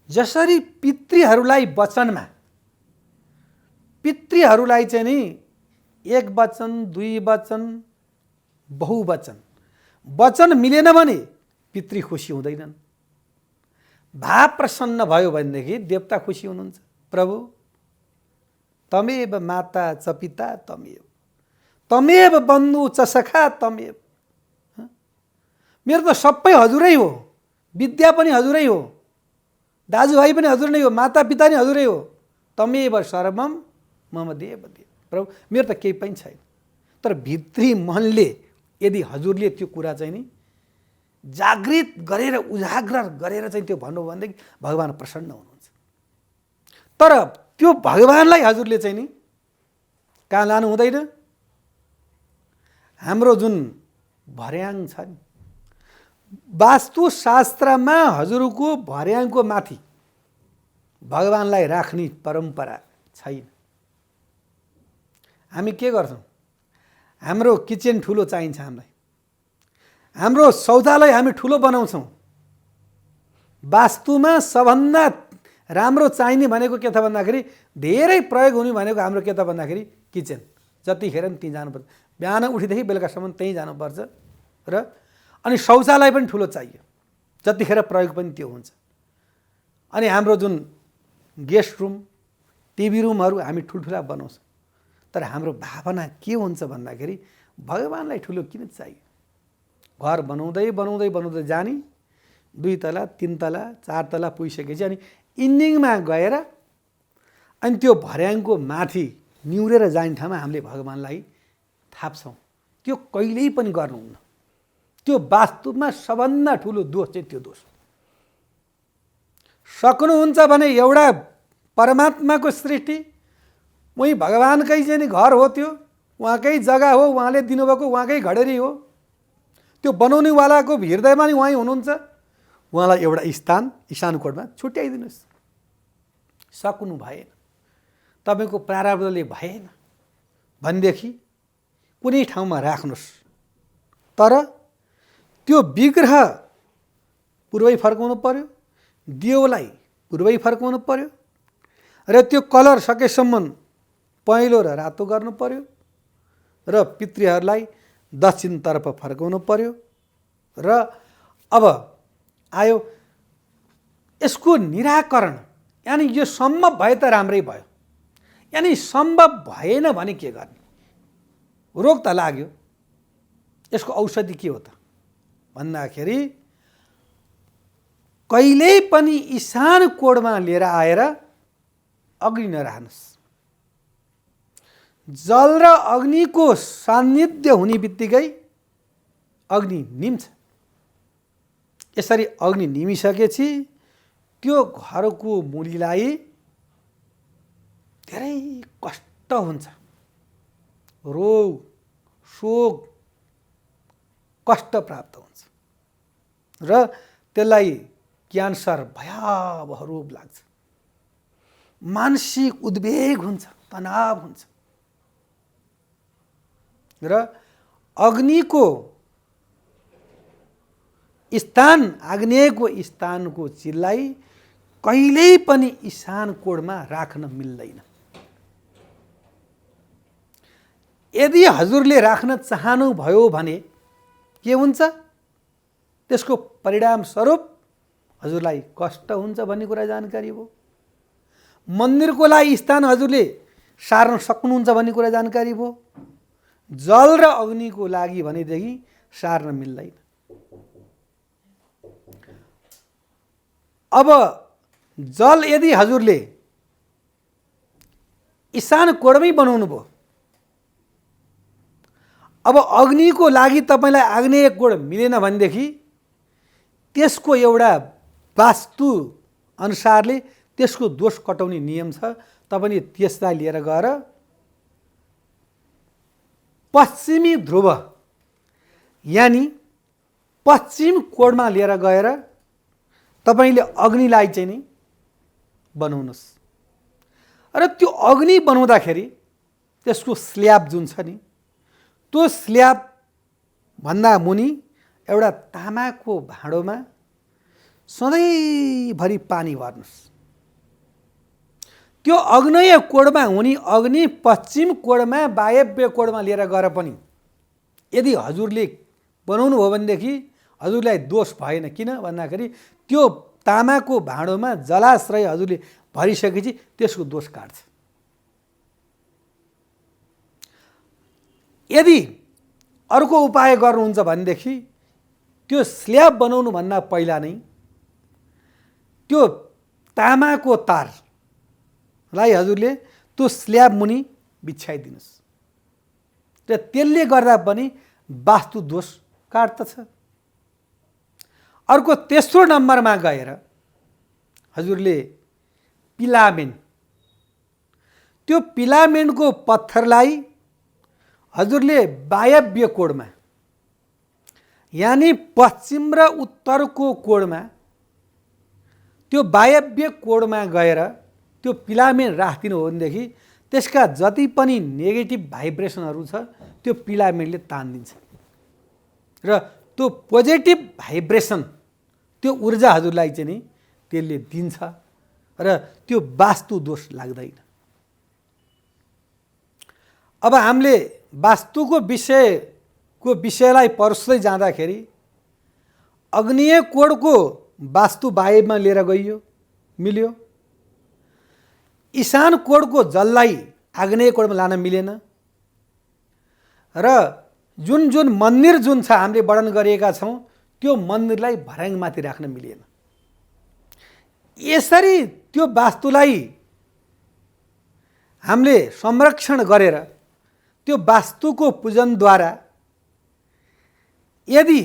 Speaker 4: जसरी पितृहरूलाई वचनमा, पितृहरूलाई चाहिँ नि एक वचन, दुई वचन, बहुवचन, वचन मिलेन भने पितृ खुसी हुँदैनन्। भाव प्रसन्न भयो भनेदेखि देवता खुसी हुनुहुन्छ। प्रभु तमेव माता च पिता तमेव, तमेव बन्धु च सखा तमेव। मेरो त सबै हजुरै हो, विद्या पनि हजुरै हो, दाजुभाइ पनि हजुर नै हो, माता पिता नि हजुरै हो। तमेव सर्वम मम देव देव। प्रभु मेरो त केही पनि छैन। तर भित्री मनले यदि हजुरले त्यो कुरा चाहिँ नि जागृत गरेर उजागर गरेर चाहिँ त्यो भन्नु भनेदेखि भगवान प्रसन्न हुनुहुन्छ। तर त्यो भगवानलाई हजुरले चाहिँ नि कहाँ लानु हुँदैन। हाम्रो जुन भर्याङ छ नि, वास्तुशास्त्रमा हजुरको भर्याङको माथि भगवानलाई राख्ने परम्परा छैन। हामी के गर्छौँ, हाम्रो किचन ठुलो चाहिन्छ हामीलाई, हाम्रो शौचालय हामी ठुलो बनाउँछौँ। वास्तुमा सबभन्दा राम्रो चाहिने भनेको के त भन्दाखेरि, धेरै प्रयोग हुने भनेको हाम्रो के त भन्दाखेरि किचन। जतिखेर पनि त्यहीँ जानुपर्छ, बिहान उठेदेखि बेलुकासम्म त्यहीँ जानुपर्छ। र अनि शौचालय पनि ठुलो चाहियो, जतिखेर प्रयोग पनि त्यो हुन्छ। अनि हाम्रो जुन गेस्ट रुम, टिभी रुमहरू हामी ठुल्ठुला बनाउँछौँ। तर हाम्रो भावना के हुन्छ भन्दाखेरि भगवानलाई ठुलो किन चाहियो। घर बनाउँदै बनाउँदै बनाउँदै जाने, 2 तला 3 तला 4 तला पुगिसकेपछि अनि इन्डिङमा गएर अनि त्यो भर्याङको माथि निहुरेर जाने ठाउँमा हामीले भगवानलाई थाप्छौँ। त्यो कहिल्यै पनि गर्नुहुन्न। त्यो वास्तवमा सबभन्दा ठुलो दोष चाहिँ त्यो दोष। सक्नुहुन्छ भने एउटा परमात्माको सृष्टि, उही भगवानकै चाहिँ नि घर हो, त्यो उहाँकै जग्गा हो, उहाँले दिनुभएको उहाँकै घडेरी हो। त्यो बनाउनेवालाको हृदयमा नि उहाँ हुनुहुन्छ। उहाँलाई एउटा स्थान ईशानकोटमा छुट्याइदिनुहोस्। सक्नु भएन, तपाईँको प्रारब्धले भएन भनेदेखि कुनै ठाउँमा राख्नुहोस्। तर त्यो विग्रह पूर्वै फर्काउनु पर्यो, देवलाई पूर्वै फर्काउनु पर्यो, र त्यो कलर सकेसम्म पहेँलो र रातो गर्नु पर्यो, र पितृहरूलाई दक्षिणतर्फ फर्काउनु पर्यो। र अब आयो यसको निराकरण, यानि यो सम्भव भए त राम्रै भयो, यानि सम्भव भएन भने के गर्ने। रोग त लाग्यो, यसको औषधि के हो त भन्दाखेरि कहिल्यै पनि ईशान कोणमा लिएर आएर अग्नि नराख्नुहोस्। जल र अग्निको सान्निध्य हुने बित्तिकै अग्नि निम्छ। यसरी अग्नि निमिसकेपछि त्यो घरको मुलीलाई धेरै कष्ट हुन्छ, रोग शोक कष्ट प्राप्त हुन्छ, र त्यसलाई क्यान्सर भयावह रूप लाग्छ, मानसिक उद्वेग हुन्छ, तनाव हुन्छ। र अग्निको स्थान, आग्नेयको स्थानको चिजलाई कहिल्यै पनि ईशान कोणमा राख्न मिल्दैन। यदि हजुरले राख्न चाहनुभयो भने के हुन्छ, त्यसको परिणाम स्वरूप हजुरलाई कष्ट हुन्छ भन्ने कुरा जानकारी हो। मन्दिरको लागि स्थान हजुरले सार्न सक्नुहुन्छ भन्ने कुरा जानकारी भयो। जल र अग्निको लागि भनेदेखि सार्न मिल्दैन। अब जल यदि हजुरले ईशान कोणमै बनाउनु भयो, अब अग्निको लागि तपाईलाई आग्नेय कोण मिलेन भनेदेखि त्यसको एउटा वास्तु अनुसारले त्यसको दोष कटाउने नियम छ। तपाईले त्यसलाई लिएर गएर पश्चिमी ध्रुव यानी पश्चिम कोणमा लिएर गएर तपाईले अग्निलाई चाहिँ नि बनाउनुस्। र त्यो अग्नि बनाउँदाखेरि त्यसको स्ल्याब जुन छ नि, त्यो स्ल्याब भन्दा मुनि एउटा तामाको भाँडोमा सधैँभरि पानी भर्नुहोस्। त्यो अग्नेय कोणमा हुने अग्नि पश्चिम कोणमा वायव्य कोणमा लिएर गएर पनि यदि हजुरले बनाउनु भयो भनेदेखि हजुरलाई दोष भएन। किन भन्दाखेरि त्यो तामाको भाँडोमा जलाश्रय हजुरले भरिसकेपछि त्यसको दोष काट्छ। यदि अर्को उपाय गर्नुहुन्छ भनेदेखि त्यो स्ल्याब बनाउनु भन्दा पहिला नै त्यो तामाको तारलाई हजुरले त्यो स्ल्याब मुनि बिछ्याइदिनुहोस् र त्यसले गर्दा पनि वास्तु दोष काट्दछ। अर्को तेस्रो नम्बरमा गएर हजुरले पिलामेन, त्यो पिलामेनको पत्थरलाई हजुरले वायव्य कोणमा यानि पश्चिम र उत्तरको कोणमा त्यो वायव्य कोणमा गएर त्यो पिलामेन राखिदिनु हो भनेदेखि त्यसका जति पनि नेगेटिभ भाइब्रेसनहरू छ त्यो पिलामेनले तानिदिन्छ र त्यो पोजिटिभ भाइब्रेसन त्यो ऊर्जा हजुरलाई चाहिँ नि त्यसले दिन्छ र त्यो वास्तु दोष लाग्दैन। अब हामीले वास्तुको विषयलाई परोस्दै जाँदाखेरि अग्नेय कोणको वास्तु वायव्यमा लिएर गइयो, मिल्यो। ईशान कोणको जललाई आग्नेय कोणमा लान मिलेन र जुन जुन मन्दिर जुन छ हामीले वर्णन गरेका छौँ त्यो मन्दिरलाई भर्याङमाथि राख्न मिलेन। यसरी त्यो वास्तुलाई हामीले संरक्षण गरेर त्यो वास्तुको पूजनद्वारा यदि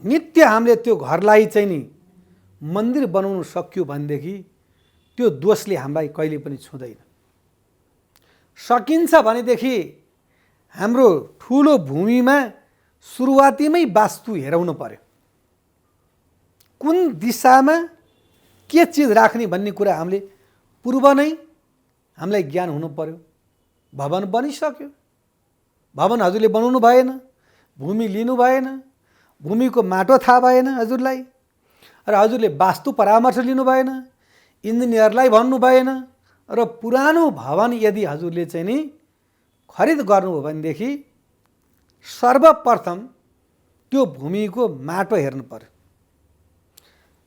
Speaker 4: नित्य हामीले त्यो घरलाई चाहिँ नि मन्दिर बनाउन सक्यो भनेदेखि त्यो दोषले हामीलाई कहिले पनि छुँदैन। सकिन्छ भनेदेखि हाम्रो ठुलो भूमिमा सुरुवातीमै वास्तु हेराउनु पर्यो। कुन दिशामा के चिज राख्ने भन्ने कुरा हामीले पूर्व नै हामीलाई ज्ञान हुनु पर्यो। भवन बनिसक्यो, भवन हजुरले बनाउनु भएन, भूमि लिनु भएन, भूमिको माटो थाहा भएन हजुरलाई र हजुरले वास्तु परामर्श लिनु भएन, इन्जिनियरलाई भन्नु भएन र पुरानो भवन यदि हजुरले चाहिँ नि खरिद गर्नुभयो भनेदेखि सर्वप्रथम त्यो भूमिको माटो हेर्नु पर्यो।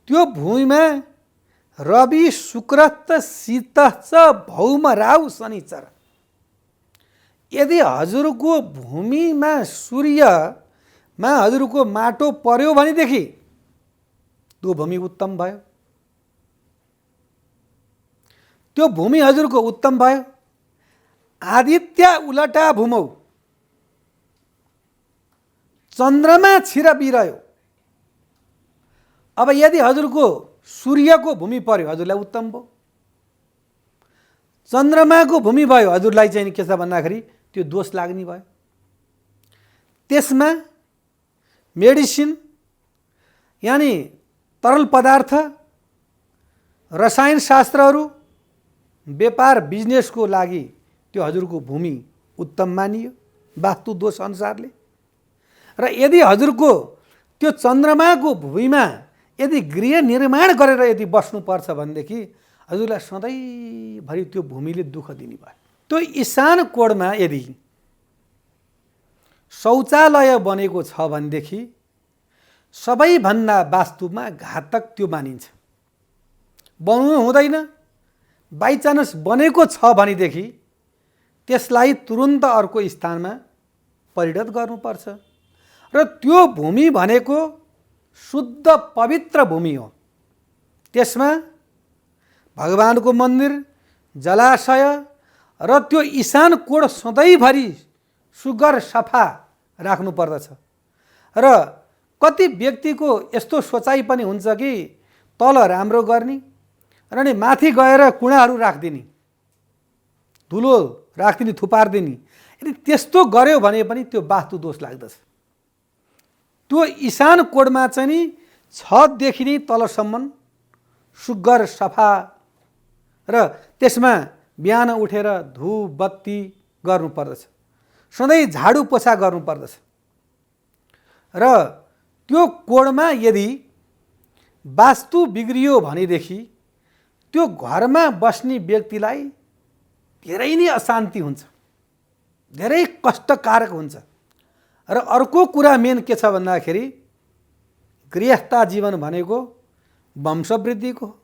Speaker 4: त्यो भूमिमा रवि शुक्र शीत च भौम राहु शनिचर, यदि हजुरको भूमिमा सूर्यमा हजुरको माटो पर्यो भनेदेखि त्यो भूमि उत्तम भयो। त्यो भूमि हजुरको उत्तम भयो। आदित्य उलटा भूमौ चन्द्रमा छिर बिरह्यो। अब यदि हजुरको सूर्यको भूमि पर्यो हजुरलाई उत्तम भयो। चन्द्रमाको भूमि भयो हजुरलाई चाहिँ के छ भन्दाखेरि त्यो दोष लाग्ने भयो। त्यसमा मेडिसिन यानि तरल पदार्थ, रसायन शास्त्रहरू, व्यापार बिजनेसको लागि त्यो हजुरको भूमि उत्तम मानियो वास्तु दोष अनुसारले। र यदि हजुरको त्यो चन्द्रमाको भूमिमा यदि गृह निर्माण गरेर यदि बस्नुपर्छ भनेदेखि हजुरलाई सधैँभरि त्यो भूमिले दुःख दिने भयो। त्यो ईशान कोणमा यदि शौचालय बनेको छ भनेदेखि सबैभन्दा वास्तुमा घातक त्यो मानिन्छ। बनाउनु हुँदैन। बाइचान्स बनेको छ भनेदेखि त्यसलाई तुरुन्त अर्को स्थानमा परिणत गर्नुपर्छ र त्यो भूमि भनेको शुद्ध पवित्र भूमि हो। त्यसमा भगवानको मन्दिर, जलाशय र त्यो ईशान कोण सधैँभरि सुग्घर सफा राख्नु पर्दछ। र कति व्यक्तिको यस्तो सोचाइ पनि हुन्छ कि तल राम्रो गर्ने र नि माथि गएर कुँडाहरू राखिदिने, धुलो राखिदिने, थुपारिदिने। यदि त्यस्तो गर्यो भने पनि त्यो वास्तु दोष लाग्दछ। त्यो ईशान कोणमा चाहिँ नि छतदेखि नै तलसम्म सुग्घर सफा र त्यसमा बिहान उठेर धूप बत्ती गर्नुपर्दछ। सधैँ झाडु पोछा गर्नुपर्दछ र त्यो कोडमा यदि वास्तु बिग्रियो भनेदेखि त्यो घरमा बस्ने व्यक्तिलाई धेरै नै अशान्ति हुन्छ, धेरै कष्टकारक हुन्छ। र अर्को कुरा मेन के छ भन्दाखेरि गृहस्था जीवन भनेको वंशवृद्धिको हो।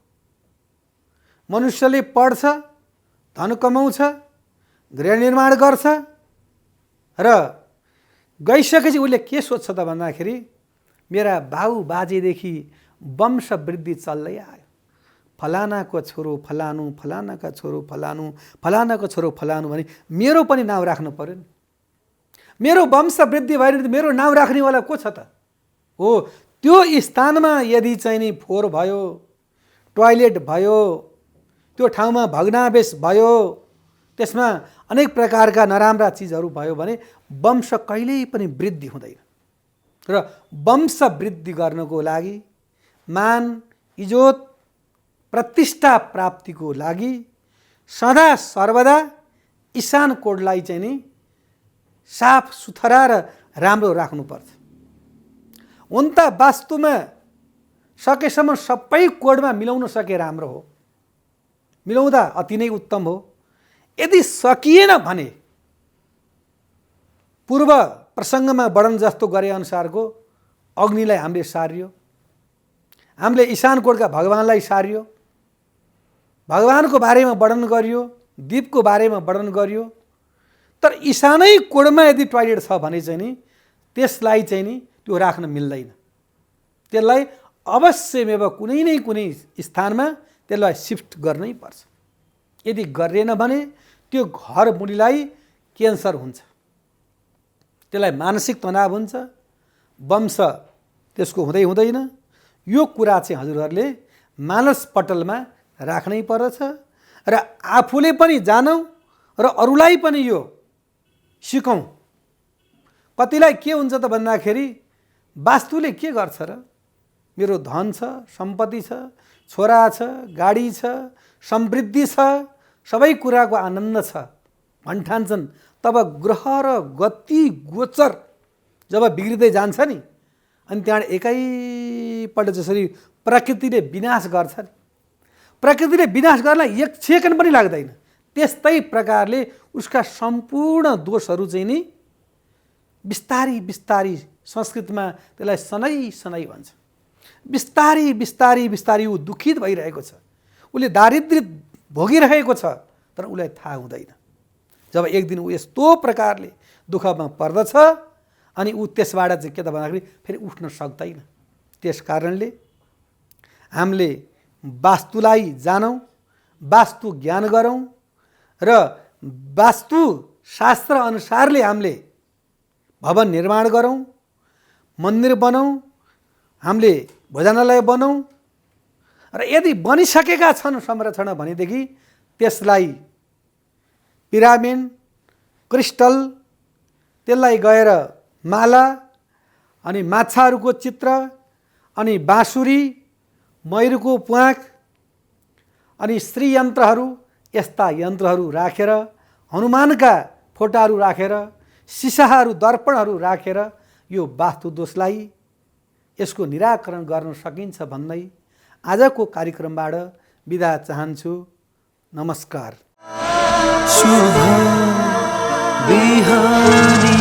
Speaker 4: मनुष्यले पढ्छ, धन कमाउँछ, गृह निर्माण गर्छ र गइसकेपछि उसले के सोध्छ त भन्दाखेरि मेरा बाउ बाजेदेखि वंशवृद्धि चल्दै आयो, फलानाको छोरो फलानु, फलानाका छोरो फलानु, फलानाको छोरो फलानु भने मेरो पनि नाम राख्नु पर्यो नि। मेरो वंशवृद्धि भयो भने मेरो नाम राख्नेवाला को छ त? हो, त्यो स्थानमा यदि चाहिँ नि फोहोर भयो, टोयलेट भयो, त्यो ठाउँमा भग्नावेश भयो, त्यसमा अनेक प्रकारका नराम्रा चिजहरू भयो भने वंश कहिल्यै पनि वृद्धि हुँदैन। र वंश वृद्धि गर्नको लागि, मान इज्जत प्रतिष्ठा प्राप्तिको लागि सदा सर्वदा ईशान कोडलाई चाहिँ नि साफ सुथरा र राम्रो राख्नुपर्छ। हुन त वास्तुमा सकेसम्म सबै कोडमा मिलाउन सके राम्रो हो, मिलाउँदा अति नै उत्तम हो। यदि सकिएन भने पूर्व प्रसङ्गमा वर्णन जस्तो गरे अनुसारको अग्निलाई हामीले सारियो, हामीले ईशान कोडका भगवानलाई सारियो, भगवानको बारेमा वर्णन गरियो, दीपको बारेमा वर्णन गरियो। तर ईशानै कोडमा यदि टोयलेट छ भने चाहिँ नि त्यसलाई चाहिँ नि त्यो राख्न मिल्दैन। त्यसलाई अवश्यमेव कुनै न कुनै स्थानमा त्यसलाई सिफ्ट गर्नै पर्छ। यदि गरिएन भने त्यो घर मुनिलाई क्यान्सर हुन्छ, त्यसलाई मानसिक तनाव हुन्छ, वंश त्यसको हुँदै हुँदैन। यो कुरा चाहिँ हजुरहरूले मानस पटलमा राख्नै पर्छ र आफूले पनि जानौँ र अरूलाई पनि यो सिकौँ। कतिलाई के हुन्छ त भन्दाखेरि वास्तुले के गर्छ र, मेरो धन छ, सम्पत्ति छ, छोरा छ, गाडी छ, समृद्धि छ, सबै कुराको आनन्द छ भन्ठान्छन्। तब ग्रह र गति गोचर जब बिग्रिँदै जान्छ नि, अनि त्यहाँबाट एकैपल्ट जसरी प्रकृतिले विनाश गर्छ नि, प्रकृतिले विनाश गर्न एक सेकेन्ड पनि लाग्दैन, त्यस्तै प्रकारले उसका सम्पूर्ण दोषहरू चाहिँ नि बिस्तारी बिस्तारी, संस्कृतमा त्यसलाई सनै सनै भन्छ, बिस्तारी बिस्तारी बिस्तारी ऊ दुखित भइरहेको छ, उसले दारिद्र्य भोगिरहेको छ, तर उसलाई थाहा हुँदैन। जब एक दिन ऊ यस्तो प्रकारले दुःखमा पर्दछ अनि ऊ त्यसबाट चाहिँ के त भन्दाखेरि फेरि उठ्न सक्दैन। त्यस कारणले हामीले वास्तुलाई जानौँ, वास्तु ज्ञान गरौँ र वास्तु शास्त्र अनुसारले हामीले भवन निर्माण गरौँ, मन्दिर बनाऊँ, हामीले भोजनालय बनाऊँ र यदि बनिसकेका छन् संरचना भनेदेखि त्यसलाई पिरामिड, क्रिस्टल, त्यसलाई गएर माला अनि माछाहरूको चित्र अनि बाँसुरी, मयूरको प्वाँख अनि श्री यन्त्रहरू, यस्ता यन्त्रहरू राखेर, हनुमानका फोटाहरू राखेर, सिसाहरू, दर्पणहरू राखेर यो वास्तु दोषलाई यसको निराकरण गर्न सकिन्छ भन्दै आजको कार्यक्रमबाट बिदा चाहन्छु। नमस्कार।
Speaker 5: शुभ बिहानी।